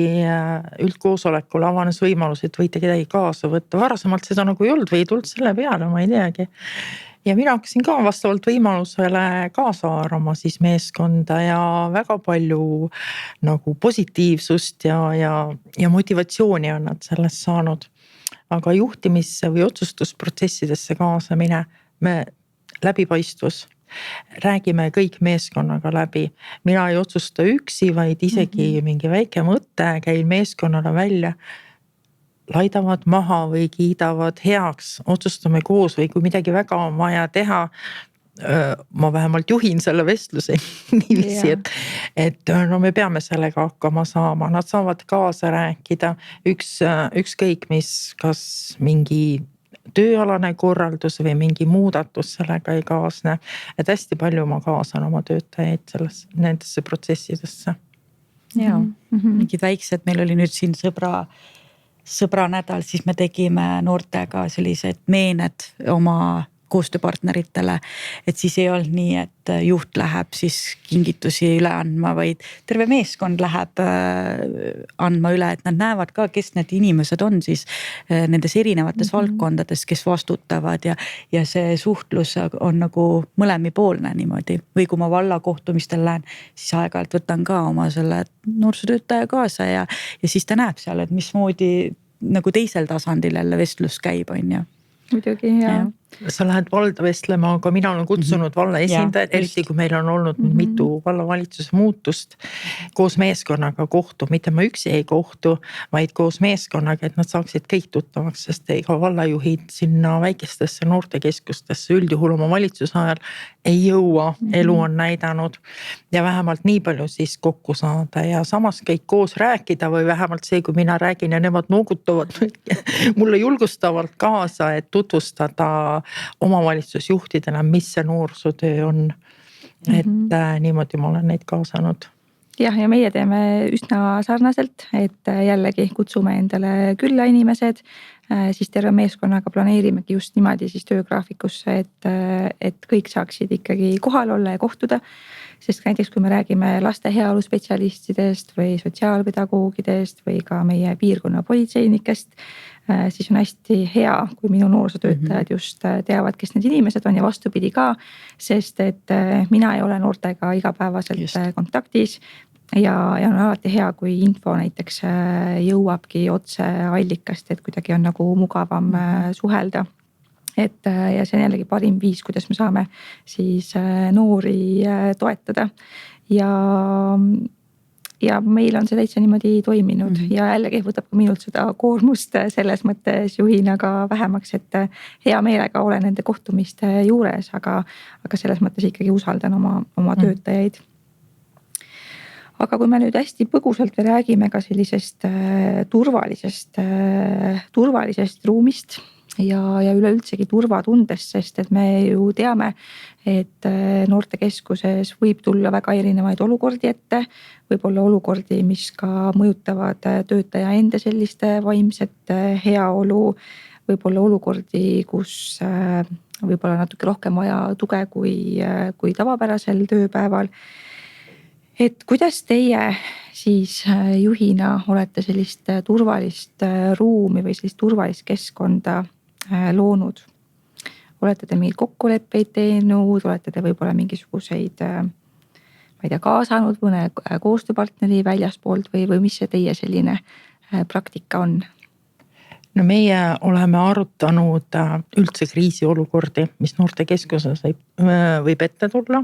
üldkoosolekul avanes võimalus, et võite kedagi kaasa võtta. Varasemalt seda nagu ei olnud või ei tulnud selle peale, ma ei teagi. Ja mina hakkasin ka vastavalt võimalusele kaasa haarama siis meeskonda ja väga palju nagu positiivsust ja motivatsiooni on nad sellest saanud. Aga juhtimisse või otsustusprotsessidesse kaasamine, me läbipaistvus. Räägime kõik meeskonnaga läbi. Mina ei otsusta üksi, vaid isegi mingi väike mõte käin meeskonnale välja. Laidavad maha või kiidavad heaks, otsustame koos või kui midagi väga on vaja teha, ma vähemalt juhin selle vestluse niiviisi, et no me peame sellega hakkama saama, nad saavad kaasa rääkida, ükskõik mis, kas mingi tööalane korraldus või mingi muudatus sellega ei kaasne, et hästi palju ma kaasan oma töötajaid nendesse protsessidesse. Ja, mingid väiksed, meil oli nüüd siin sõbranädal, siis me tegime noortega sellised meened oma koostööpartneritele, et siis ei olnud nii, et juht läheb siis kingitusi üle andma, vaid terve meeskond läheb andma üle, et nad näevad ka, kes need inimesed on siis nendes erinevates valdkondades, kes vastutavad ja see suhtlus on nagu mõlemipoolne niimoodi. Või kui ma valla kohtumistel lähen, siis aeg-ajalt võtan ka oma selle noorsootöötaja kaasa ja siis ta näeb seal, et mismoodi nagu teisel tasandil jälle vestlus käib, on ju. Muidugi, jah. Sa lähed valda vestlema, aga mina olen kutsunud valla esindajad, eriti kui meil on olnud mitu vallavalitsuse muutust koos meeskonnaga kohtu, mitte ma üksi ei kohtu, vaid koos meeskonnaga, et nad saaksid kõik tuttavaks, sest ega vallajuhid sinna väikestesse noortekeskustesse üldjuhul oma valitsuse ajal ei jõua, elu on näidanud ja vähemalt nii palju siis kokku saada ja samas kõik koos rääkida või vähemalt see, kui mina räägin ja nemad noogutavad mulle julgustavalt kaasa, et tutvustada omavalitsusjuhtidele, mis see noorsootöö on. Et niimoodi ma olen neid kaasanud. Jah, ja meie teeme üsna sarnaselt, et jällegi kutsume endale külla inimesed, siis terve meeskonnaga planeerimegi just niimoodi siis töögraafikusse, et kõik saaksid ikkagi kohal olla ja kohtuda. Sest näiteks kui me räägime laste heaolu spetsialistidest või sotsiaalpedagoogidest või ka meie piirkonna politseinikest, siis on hästi hea, kui minu noorsootöötajad just teavad, kes need inimesed on ja vastupidi ka, sest et mina ei ole noortega igapäevaselt kontaktis ja on alati hea, kui info näiteks jõuabki otse allikast, et kuidagi on nagu mugavam suhelda. Ja see on jällegi parim viis, kuidas me saame siis noori toetada ja meil on see täitsa niimoodi toiminud ja jällegi võtab ka minult seda koormust selles mõttes juhina ka vähemaks, et hea meelega olen nende kohtumiste juures, aga selles mõttes ikkagi usaldan oma töötajaid. Aga kui me nüüd hästi põgusalt räägime ka sellisest turvalisest ruumist ja üleüldsegi turvatundest, sest et me ju teame, et noortekeskuses võib tulla väga erinevaid olukordi ette, võib olla olukordi, mis ka mõjutavad töötaja enda selliste vaimset heaolu, võib olla olukordi, kus võib-olla natuke rohkem vaja tuge kui tavapärasel tööpäeval. Et kuidas teie siis juhina olete sellist turvalist ruumi või sellist turvalist keskkonda loonud? Olete te mingil kokkuleppeid teinud, olete te võib-olla mingisuguseid, ma ei tea, kaasanud mõne koostööpartneri väljaspoolt või mis see teie selline praktika on? No meie oleme arutanud üldse kriisiolukordi, mis noortekeskuses võib ette tulla,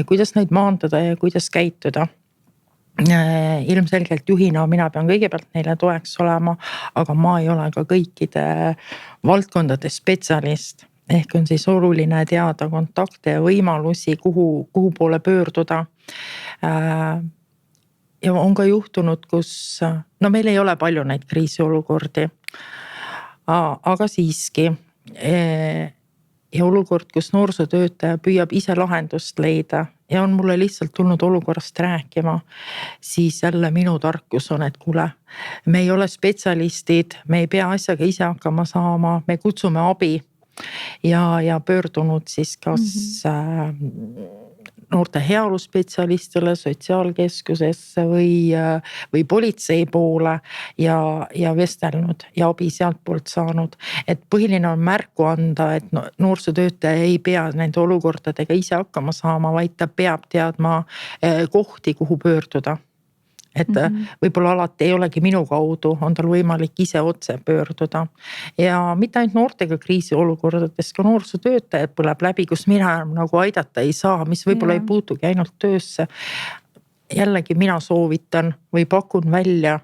kuidas neid maandada ja kuidas käituda. Ilmselgelt juhina mina pean kõigepealt neile toeks olema, aga ma ei ole ka kõikide valdkondade spetsialist. Ehk on siis oluline teada kontakte ja võimalusi, kuhu poole pöörduda. Ja on ka juhtunud, kus, no meil ei ole palju neid kriisiolukordi, aga siiski. Ja olukord, kus noorsootöötaja püüab ise lahendust leida ja on mulle lihtsalt tulnud olukorrast rääkima, siis jälle minu tarkus on, et kuule, me ei ole spetsialistid, me ei pea asjaga ise hakkama saama, me kutsume abi ja pöördunud siis kas noorte heaolu spetsialistile sotsiaalkeskusesse või politsei poole ja vestelnud ja abi sealt poolt saanud. Et põhiline on märku anda, et noorsootöötaja ei pea nende olukordadega ise hakkama saama, vaid ta peab teadma kohti, kuhu pöörduda. Et võib-olla alati ei olegi minu kaudu, on tal võimalik ise otse pöörduda. Ja mitte ainult noortega kriisiolukordades, ka noorsootöötajad põleb läbi, kus mina nagu aidata ei saa, mis võib-olla ei puutugi ainult töösse. Jällegi mina soovitan või pakun välja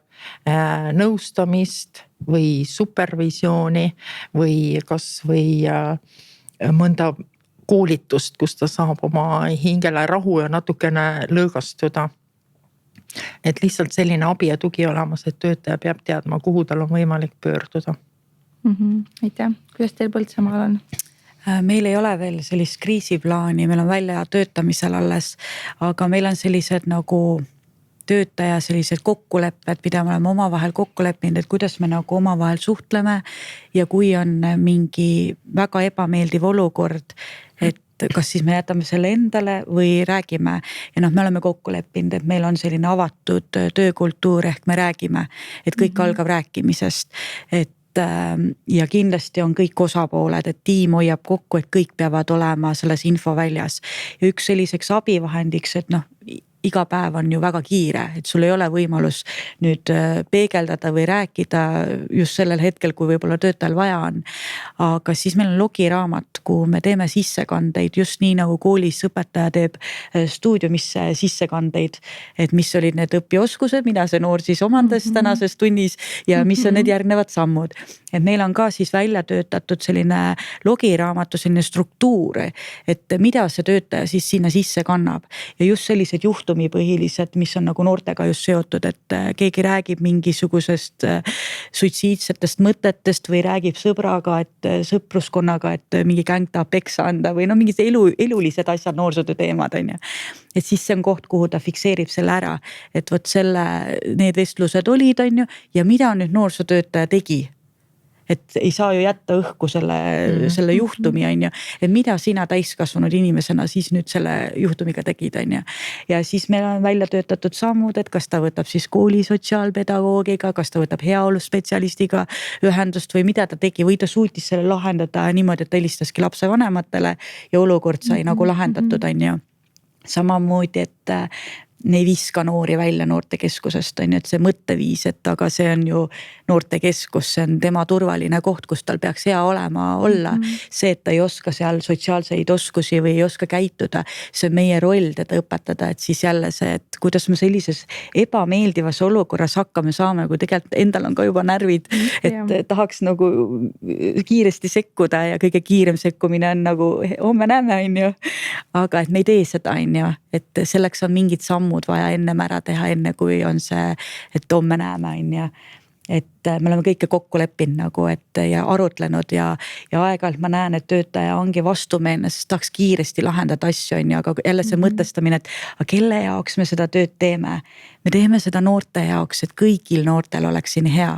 nõustamist või supervisiooni või kas või mõnda koolitust, kus ta saab oma hingele rahu ja natukene lõõgastuda. Et lihtsalt selline abi ja tugi olemas, et töötaja peab teadma, kuhu tal on võimalik pöörduda. Aitäh, kuidas teil Põltsamaal on? Meil ei ole veel sellist kriisiplaani, meil on välja töötamisel alles, aga meil on sellised nagu töötaja sellised kokkulepped, mida me oleme omavahel kokku leppinud, et kuidas me nagu omavahel suhtleme ja kui on mingi väga ebameeldiv olukord, et kas siis me jätame selle endale või räägime. Ja me oleme kokku leppinud, et meil on selline avatud töökultuur ehk me räägime, et kõik algab rääkimisest. Ja kindlasti on kõik osapooled, et tiim hoiab kokku, et kõik peavad olema selles infoväljas. Ja üks selliseks abivahendiks, et iga päev on ju väga kiire, et sul ei ole võimalus nüüd peegeldada või rääkida just sellel hetkel, kui võib-olla töötajal vaja on. Aga siis meil on logiraamat, kuhu me teeme sissekandeid just nii nagu koolis õpetaja teeb stuudiumisse sissekandeid, et mis olid need õpioskused, mida see noor siis omandas tänases tunnis ja mis on need järgnevad sammud. Et meil on ka siis välja töötatud selline logiraamatu, selline struktuur, et mida see töötaja siis sinna sisse kannab ja just sellised juhtumipõhilised, mis on nagu noortega just seotud, et keegi räägib mingisugusest suitsiidsetest mõtetest või räägib sõbraga, et sõpruskonnaga, et mingi gäng tahab peksa anda või mingid elulised asjad, noorsootöö teemad on ju. Et siis see on koht, kuhu ta fikseerib selle ära, et võt need vestlused olid on ju ja mida nüüd noorsootöötaja tegi. Et ei saa ju jätta õhku selle juhtumi on ju, et mida sina täiskasvanud inimesena siis nüüd selle juhtumiga tegid on ju. Ja siis meil on välja töötatud sammud, et kas ta võtab siis kooli sotsiaalpedagoogiga, kas ta võtab heaoluspetsialistiga ühendust või mida ta tegi või ta suutis selle lahendada niimoodi, et ta helistaski lapse vanematele ja olukord sai nagu lahendatud on ju. Samamoodi, et ne ei viska noori välja noortekeskusest on ju, et see mõtteviis, et aga see on ju noortekeskus, see on tema turvaline koht, kus tal peaks hea olema olla. See, et ta ei oska seal sotsiaalseid oskusi või ei oska käituda, see on meie roll teda õpetada, et siis jälle see, et kuidas me sellises ebameeldivas olukorras hakkame saama, kui tegelikult endal on ka juba närvid, et tahaks nagu kiiresti sekkuda ja kõige kiirem sekkumine on nagu homme näeme on ju, aga et me ei tee seda on ju, et selleks on mingid sammud vaja ennem ära teha, enne kui on see, et homme näeme on ju. et me oleme kõike kokku leppinud nagu, et ja arutlenud ja aeg-ajalt ma näen, et töötaja ongi vastumeelne, sest tahaks kiiresti lahendada asju, on ju, aga jälle see mõtestamine, et aga kelle jaoks me seda tööd teeme. Me teeme seda noorte jaoks, et kõigil noortel oleks siin hea,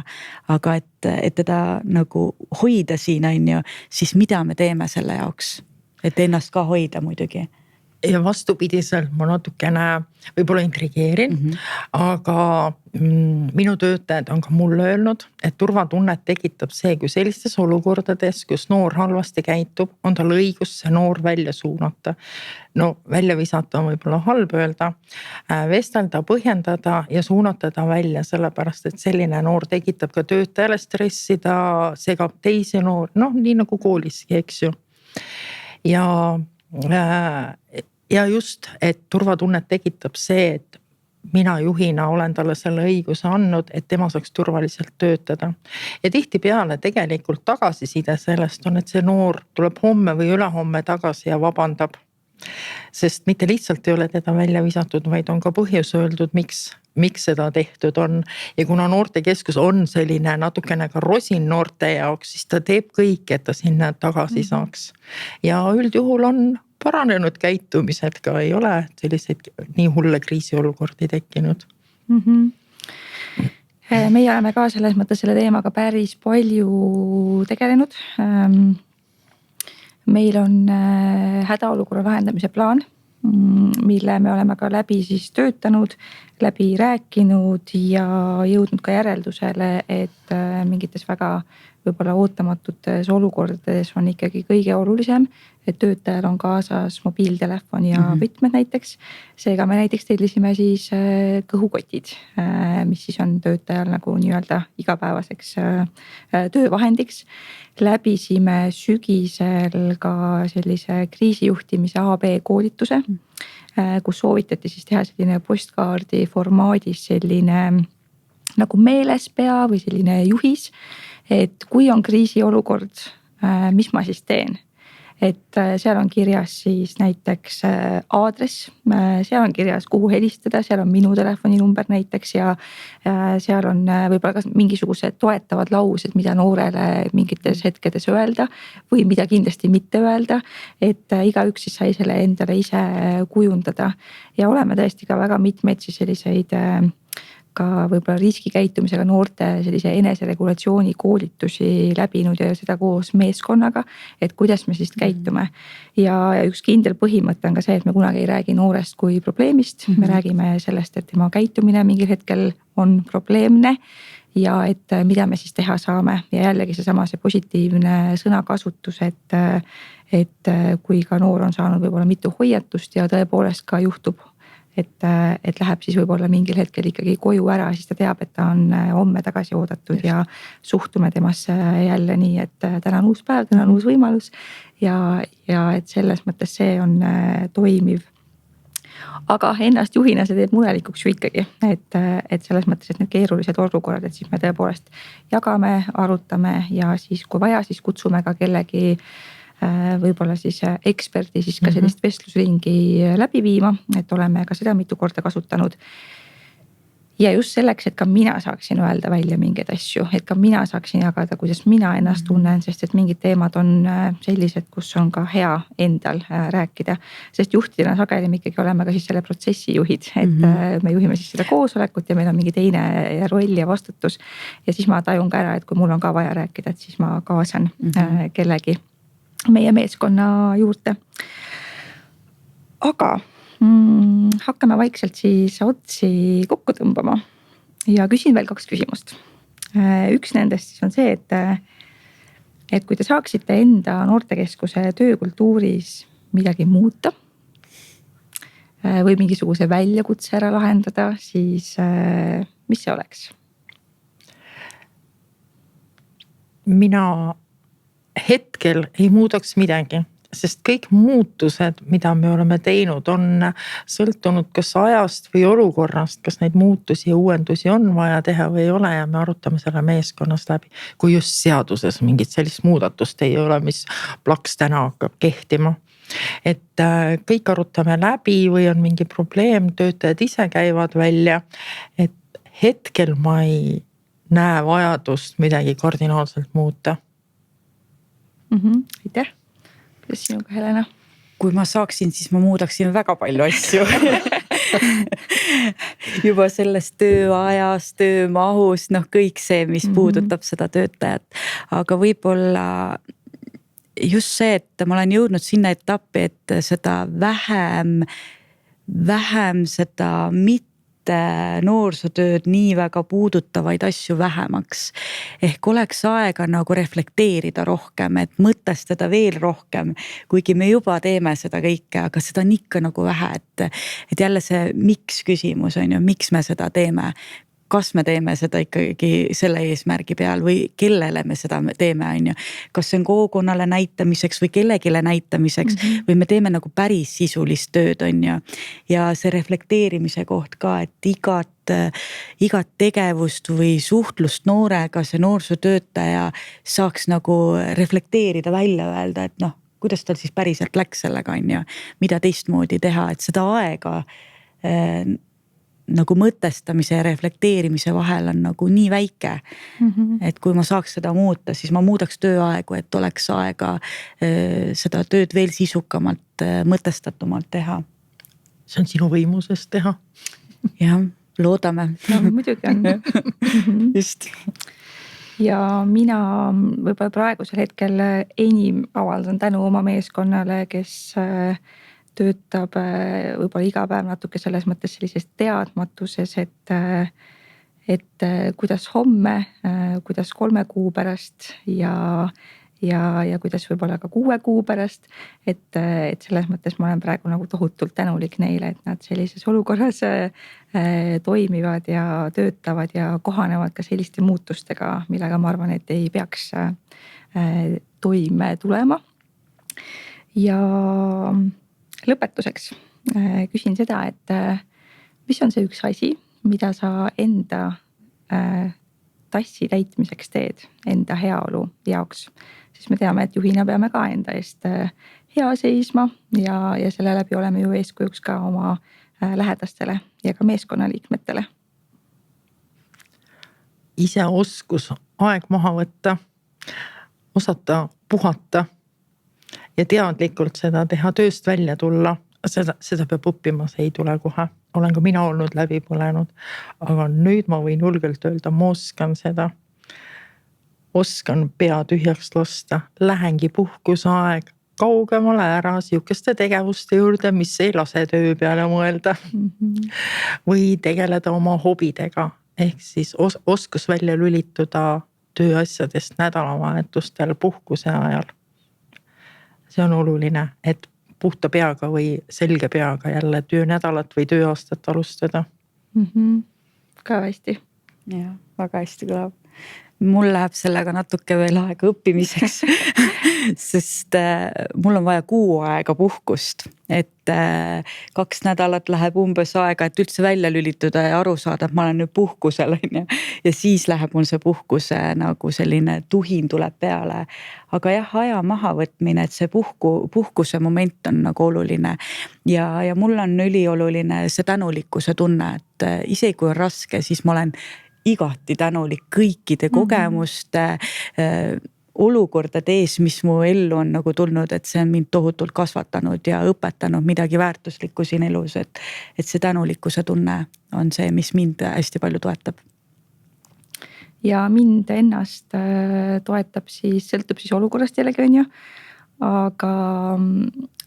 aga et teda nagu hoida siin, on ju, siis mida me teeme selle jaoks, et ennast ka hoida muidugi. Ja vastupidiselt ma natukene võib-olla intrigeerin, aga minu töötajad on ka mulle öelnud, et turvatunnet tekitab see, kui sellistes olukordades, kus noor halvasti käitub, on tal õigus see noor välja suunata. No välja visata on võib-olla halb öelda, vestelda, põhjendada ja suunata ta välja, sellepärast et selline noor tekitab ka töötajale stressi, ta segab teisi noor, nii nagu kooliski, eks ju. Ja just, et turvatunnet tekitab see, et mina juhina olen talle selle õiguse andnud, et tema saaks turvaliselt töötada. Ja tihtipeale tegelikult tagasiside sellest on, et see noor tuleb homme või ülehomme tagasi ja vabandab. Sest mitte lihtsalt ei ole teda välja visatud, vaid on ka põhjus öeldud, miks seda tehtud on. Ja kuna noortekeskus on selline natukene ka rosin noorte jaoks, siis ta teeb kõik, et ta sinna tagasi saaks. Ja üldjuhul on paranenud käitumised ka, ei ole selliseid nii hulle kriisiolukordi tekkinud. Meie oleme ka selles mõttes selle teemaga päris palju tegelenud. Meil on hädaolukorra lahendamise plaan, mille me oleme ka läbi siis töötanud, läbi rääkinud ja jõudnud ka järeldusele, et mingites väga võib-olla ootamatutes olukordades on ikkagi kõige olulisem, et töötajal on kaasas mobiiltelefon ja võtmed näiteks. Seega me näiteks tellisime siis kõhukotid, mis siis on töötajal nagu nii-öelda igapäevaseks töövahendiks. Läbisime sügisel ka sellise kriisijuhtimise AB koolituse, kus soovitati siis teha selline postkaardi formaadis selline nagu meelespea või selline juhis, et kui on kriisiolukord, mis ma siis teen. Et seal on kirjas siis näiteks aadress, seal on kirjas kuhu helistada, seal on minu telefoninumber näiteks ja seal on võib-olla ka mingisugused toetavad laused, mida noorele mingites hetkedes öelda või mida kindlasti mitte öelda, et igaüks siis sai selle endale ise kujundada ja oleme tõesti ka väga mitmeid siis selliseid ka võib-olla riskikäitumisega noorte sellise eneseregulatsiooni koolitusi läbinud ja seda koos meeskonnaga, et kuidas me siis käitume. Ja üks kindel põhimõte on ka see, et me kunagi ei räägi noorest kui probleemist, me räägime sellest, et tema käitumine mingil hetkel on probleemne ja et mida me siis teha saame ja jällegi see positiivne sõnakasutus, et kui ka noor on saanud võib-olla mitu hoiatust ja tõepoolest ka juhtub, et läheb siis võib-olla mingil hetkel ikkagi koju ära, siis ta teab, et ta on homme tagasi oodatud ja suhtume temasse jälle nii, et täna on uus päev, täna on uus võimalus ja et selles mõttes see on toimiv. Aga ennast juhina see teeb murelikuks ju ikkagi, et selles mõttes, et need keerulised olukorrad, et siis me tõepoolest jagame, arutame ja siis kui vaja, siis kutsume ka kellegi võib-olla siis eksperdi siis ka sellist vestlusringi läbi viima, et oleme ka seda mitu korda kasutanud. Ja just selleks, et ka mina saaksin öelda välja mingeid asju, et ka mina saaksin jagada, kuidas mina ennast tunnen, sest et mingid teemad on sellised, kus on ka hea endal rääkida. Sest juhtidena sageli me ikkagi oleme ka siis selle protsessi juhid, et me juhime siis seda koosolekut ja meil on mingi teine roll ja vastutus. Ja siis ma tajun ka ära, et kui mul on ka vaja rääkida, et siis ma kaasan kellegi meie meeskonna juurde. Aga hakkame vaikselt siis otsi kokku tõmbama ja küsin veel 2 küsimust. Üks nendest siis on see, et kui te saaksite enda noortekeskuse töökultuuris midagi muuta või mingisuguse väljakutse ära lahendada, siis mis see oleks? Mina hetkel ei muudaks midagi, sest kõik muutused, mida me oleme teinud, on sõltunud kas ajast või olukorrast, kas neid muutusi ja uuendusi on vaja teha või ei ole ja me arutame selle meeskonnas läbi. Kui just seaduses mingit sellist muudatust ei ole, mis plaks täna hakkab kehtima. Et kõik arutame läbi või on mingi probleem, töötajad ise käivad välja, et hetkel ma ei näe vajadust midagi kardinaalselt muuta. Aitäh. Kuidas sinuga, Helena? Kui ma saaksin, siis ma muudaksin väga palju asju. Juba sellest tööajas, töömahus, kõik see, mis puudutab seda töötajat. Aga võib-olla just see, et ma olen jõudnud sinna etappi, et seda vähem seda mitte noorsootööd nii väga puudutavaid asju vähemaks. Ehk oleks aega nagu reflekteerida rohkem, et mõtestada veel rohkem, kuigi me juba teeme seda kõike, aga seda on ikka nagu vähe, et jälle see miks küsimus on ju, miks me seda teeme. Kas me teeme seda ikkagi selle eesmärgi peal või kellele me seda teeme, on ju. Kas see on kogukonnale näitamiseks või kellegile näitamiseks või me teeme nagu päris sisulist tööd, on ju. Ja see reflekteerimise koht ka, et igat tegevust või suhtlust noorega see noorsootöötaja saaks nagu reflekteerida, välja öelda, et kuidas tal siis päriselt läks sellega, on ju. Mida teistmoodi teha, et seda aega nagu mõtestamise ja reflekteerimise vahel on nagu nii väike, et kui ma saaks seda muuta, siis ma muudaks tööaegu, et oleks aega seda tööd veel sisukamalt, mõtestatumalt teha. See on sinu võimuses teha. Jah, loodame. Muidugi on. Just. Ja mina võib-olla praegusel hetkel enim avaldan tänu oma meeskonnale, kes töötab võib-olla iga päev natuke selles mõttes sellises teadmatuses, et kuidas homme, kuidas 3 kuu pärast ja kuidas võib-olla ka 6 kuu pärast, et selles mõttes ma olen praegu nagu tohutult tänulik neile, et nad sellises olukorras toimivad ja töötavad ja kohanevad ka selliste muutustega, millega ma arvan, et ei peaks toime tulema. Ja lõpetuseks küsin seda, et mis on see üks asi, mida sa enda tassi täitmiseks teed, enda heaolu jaoks. Siis me teame, et juhina peame ka enda eest hea seisma ja selle läbi oleme ju eeskujuks ka oma lähedastele ja ka meeskonnaliikmetele. Ise oskus aeg maha võtta, osata puhata ja teadlikult seda teha, tööst välja tulla, seda peab õppima, see ei tule kohe. Olen ka mina olnud läbi põlenud, aga nüüd ma võin julgelt öelda, ma oskan seda. Oskan pea tühjaks lasta, lähengi puhkusaeg kaugemale ära sihukeste tegevuste juurde, mis ei lase töö peale mõelda. Või tegeleda oma hobidega, ehk siis oskus välja lülituda tööasjadest nädalavahetustel puhkuse ajal. See on oluline, et puhta peaga või selge peaga jälle töönädalat või tööaastat alustada. Ka hästi. Jah, väga hästi kõlab. Mul läheb sellega natuke veel aega õppimiseks, sest mul on vaja 6 aega puhkust, et 2 nädalat läheb umbes aega, et üldse välja lülituda ja aru saada, et ma olen nüüd puhkusel. Ja siis läheb mul see puhkuse nagu selline tuhin tuleb peale. Aga jah, aja maha võtmine, et see puhkuse moment on nagu oluline. Ja mul on ülioluline see tänulikkuse tunne, et isegi kui on raske, siis ma olen igati tänulik kõikide kogemuste, olukordade ees, mis mu ellu on nagu tulnud, et see on mind tohutult kasvatanud ja õpetanud midagi väärtuslikku siin elus, et see tänulikkuse tunne on see, mis mind hästi palju toetab. Ja mind ennast toetab sõltub olukorrast jällegi on ju, aga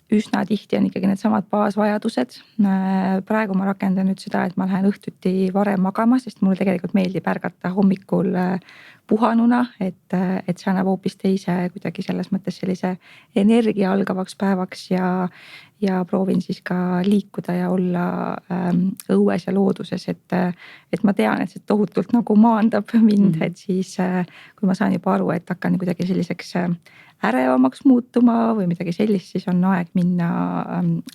üsna tihti on ikkagi need samad baasvajadused. Praegu ma rakendan nüüd seda, et ma lähen õhtuti varem magama, sest mulle tegelikult meeldib ärgata hommikul puhanuna, et see annab hoopis teise kuidagi selles mõttes sellise energia algavaks päevaks ja proovin siis ka liikuda ja olla õues ja looduses, et ma tean, et see tohutult nagu maandab mind, et siis kui ma saan juba aru, et hakkan kuidagi selliseks ärevamaks muutuma või midagi sellist, siis on aeg minna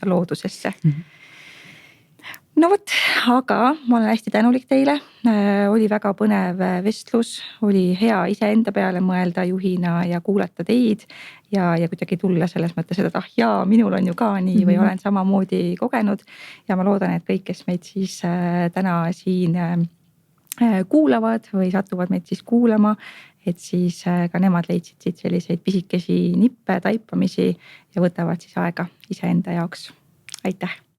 loodusesse. No vot, aga ma olen hästi tänulik teile. Oli väga põnev vestlus, oli hea iseenda peale mõelda juhina ja kuulata teid ja kuidagi tulla selles mõttes, et jaa, minul on ju ka nii või olen samamoodi kogenud ja ma loodan, et kõik, kes meid siis täna siin kuulavad või satuvad meid siis kuulama, et siis ka nemad leidsid siit selliseid pisikesi nippe, taipamisi ja võtavad siis aega iseenda jaoks. aitäh!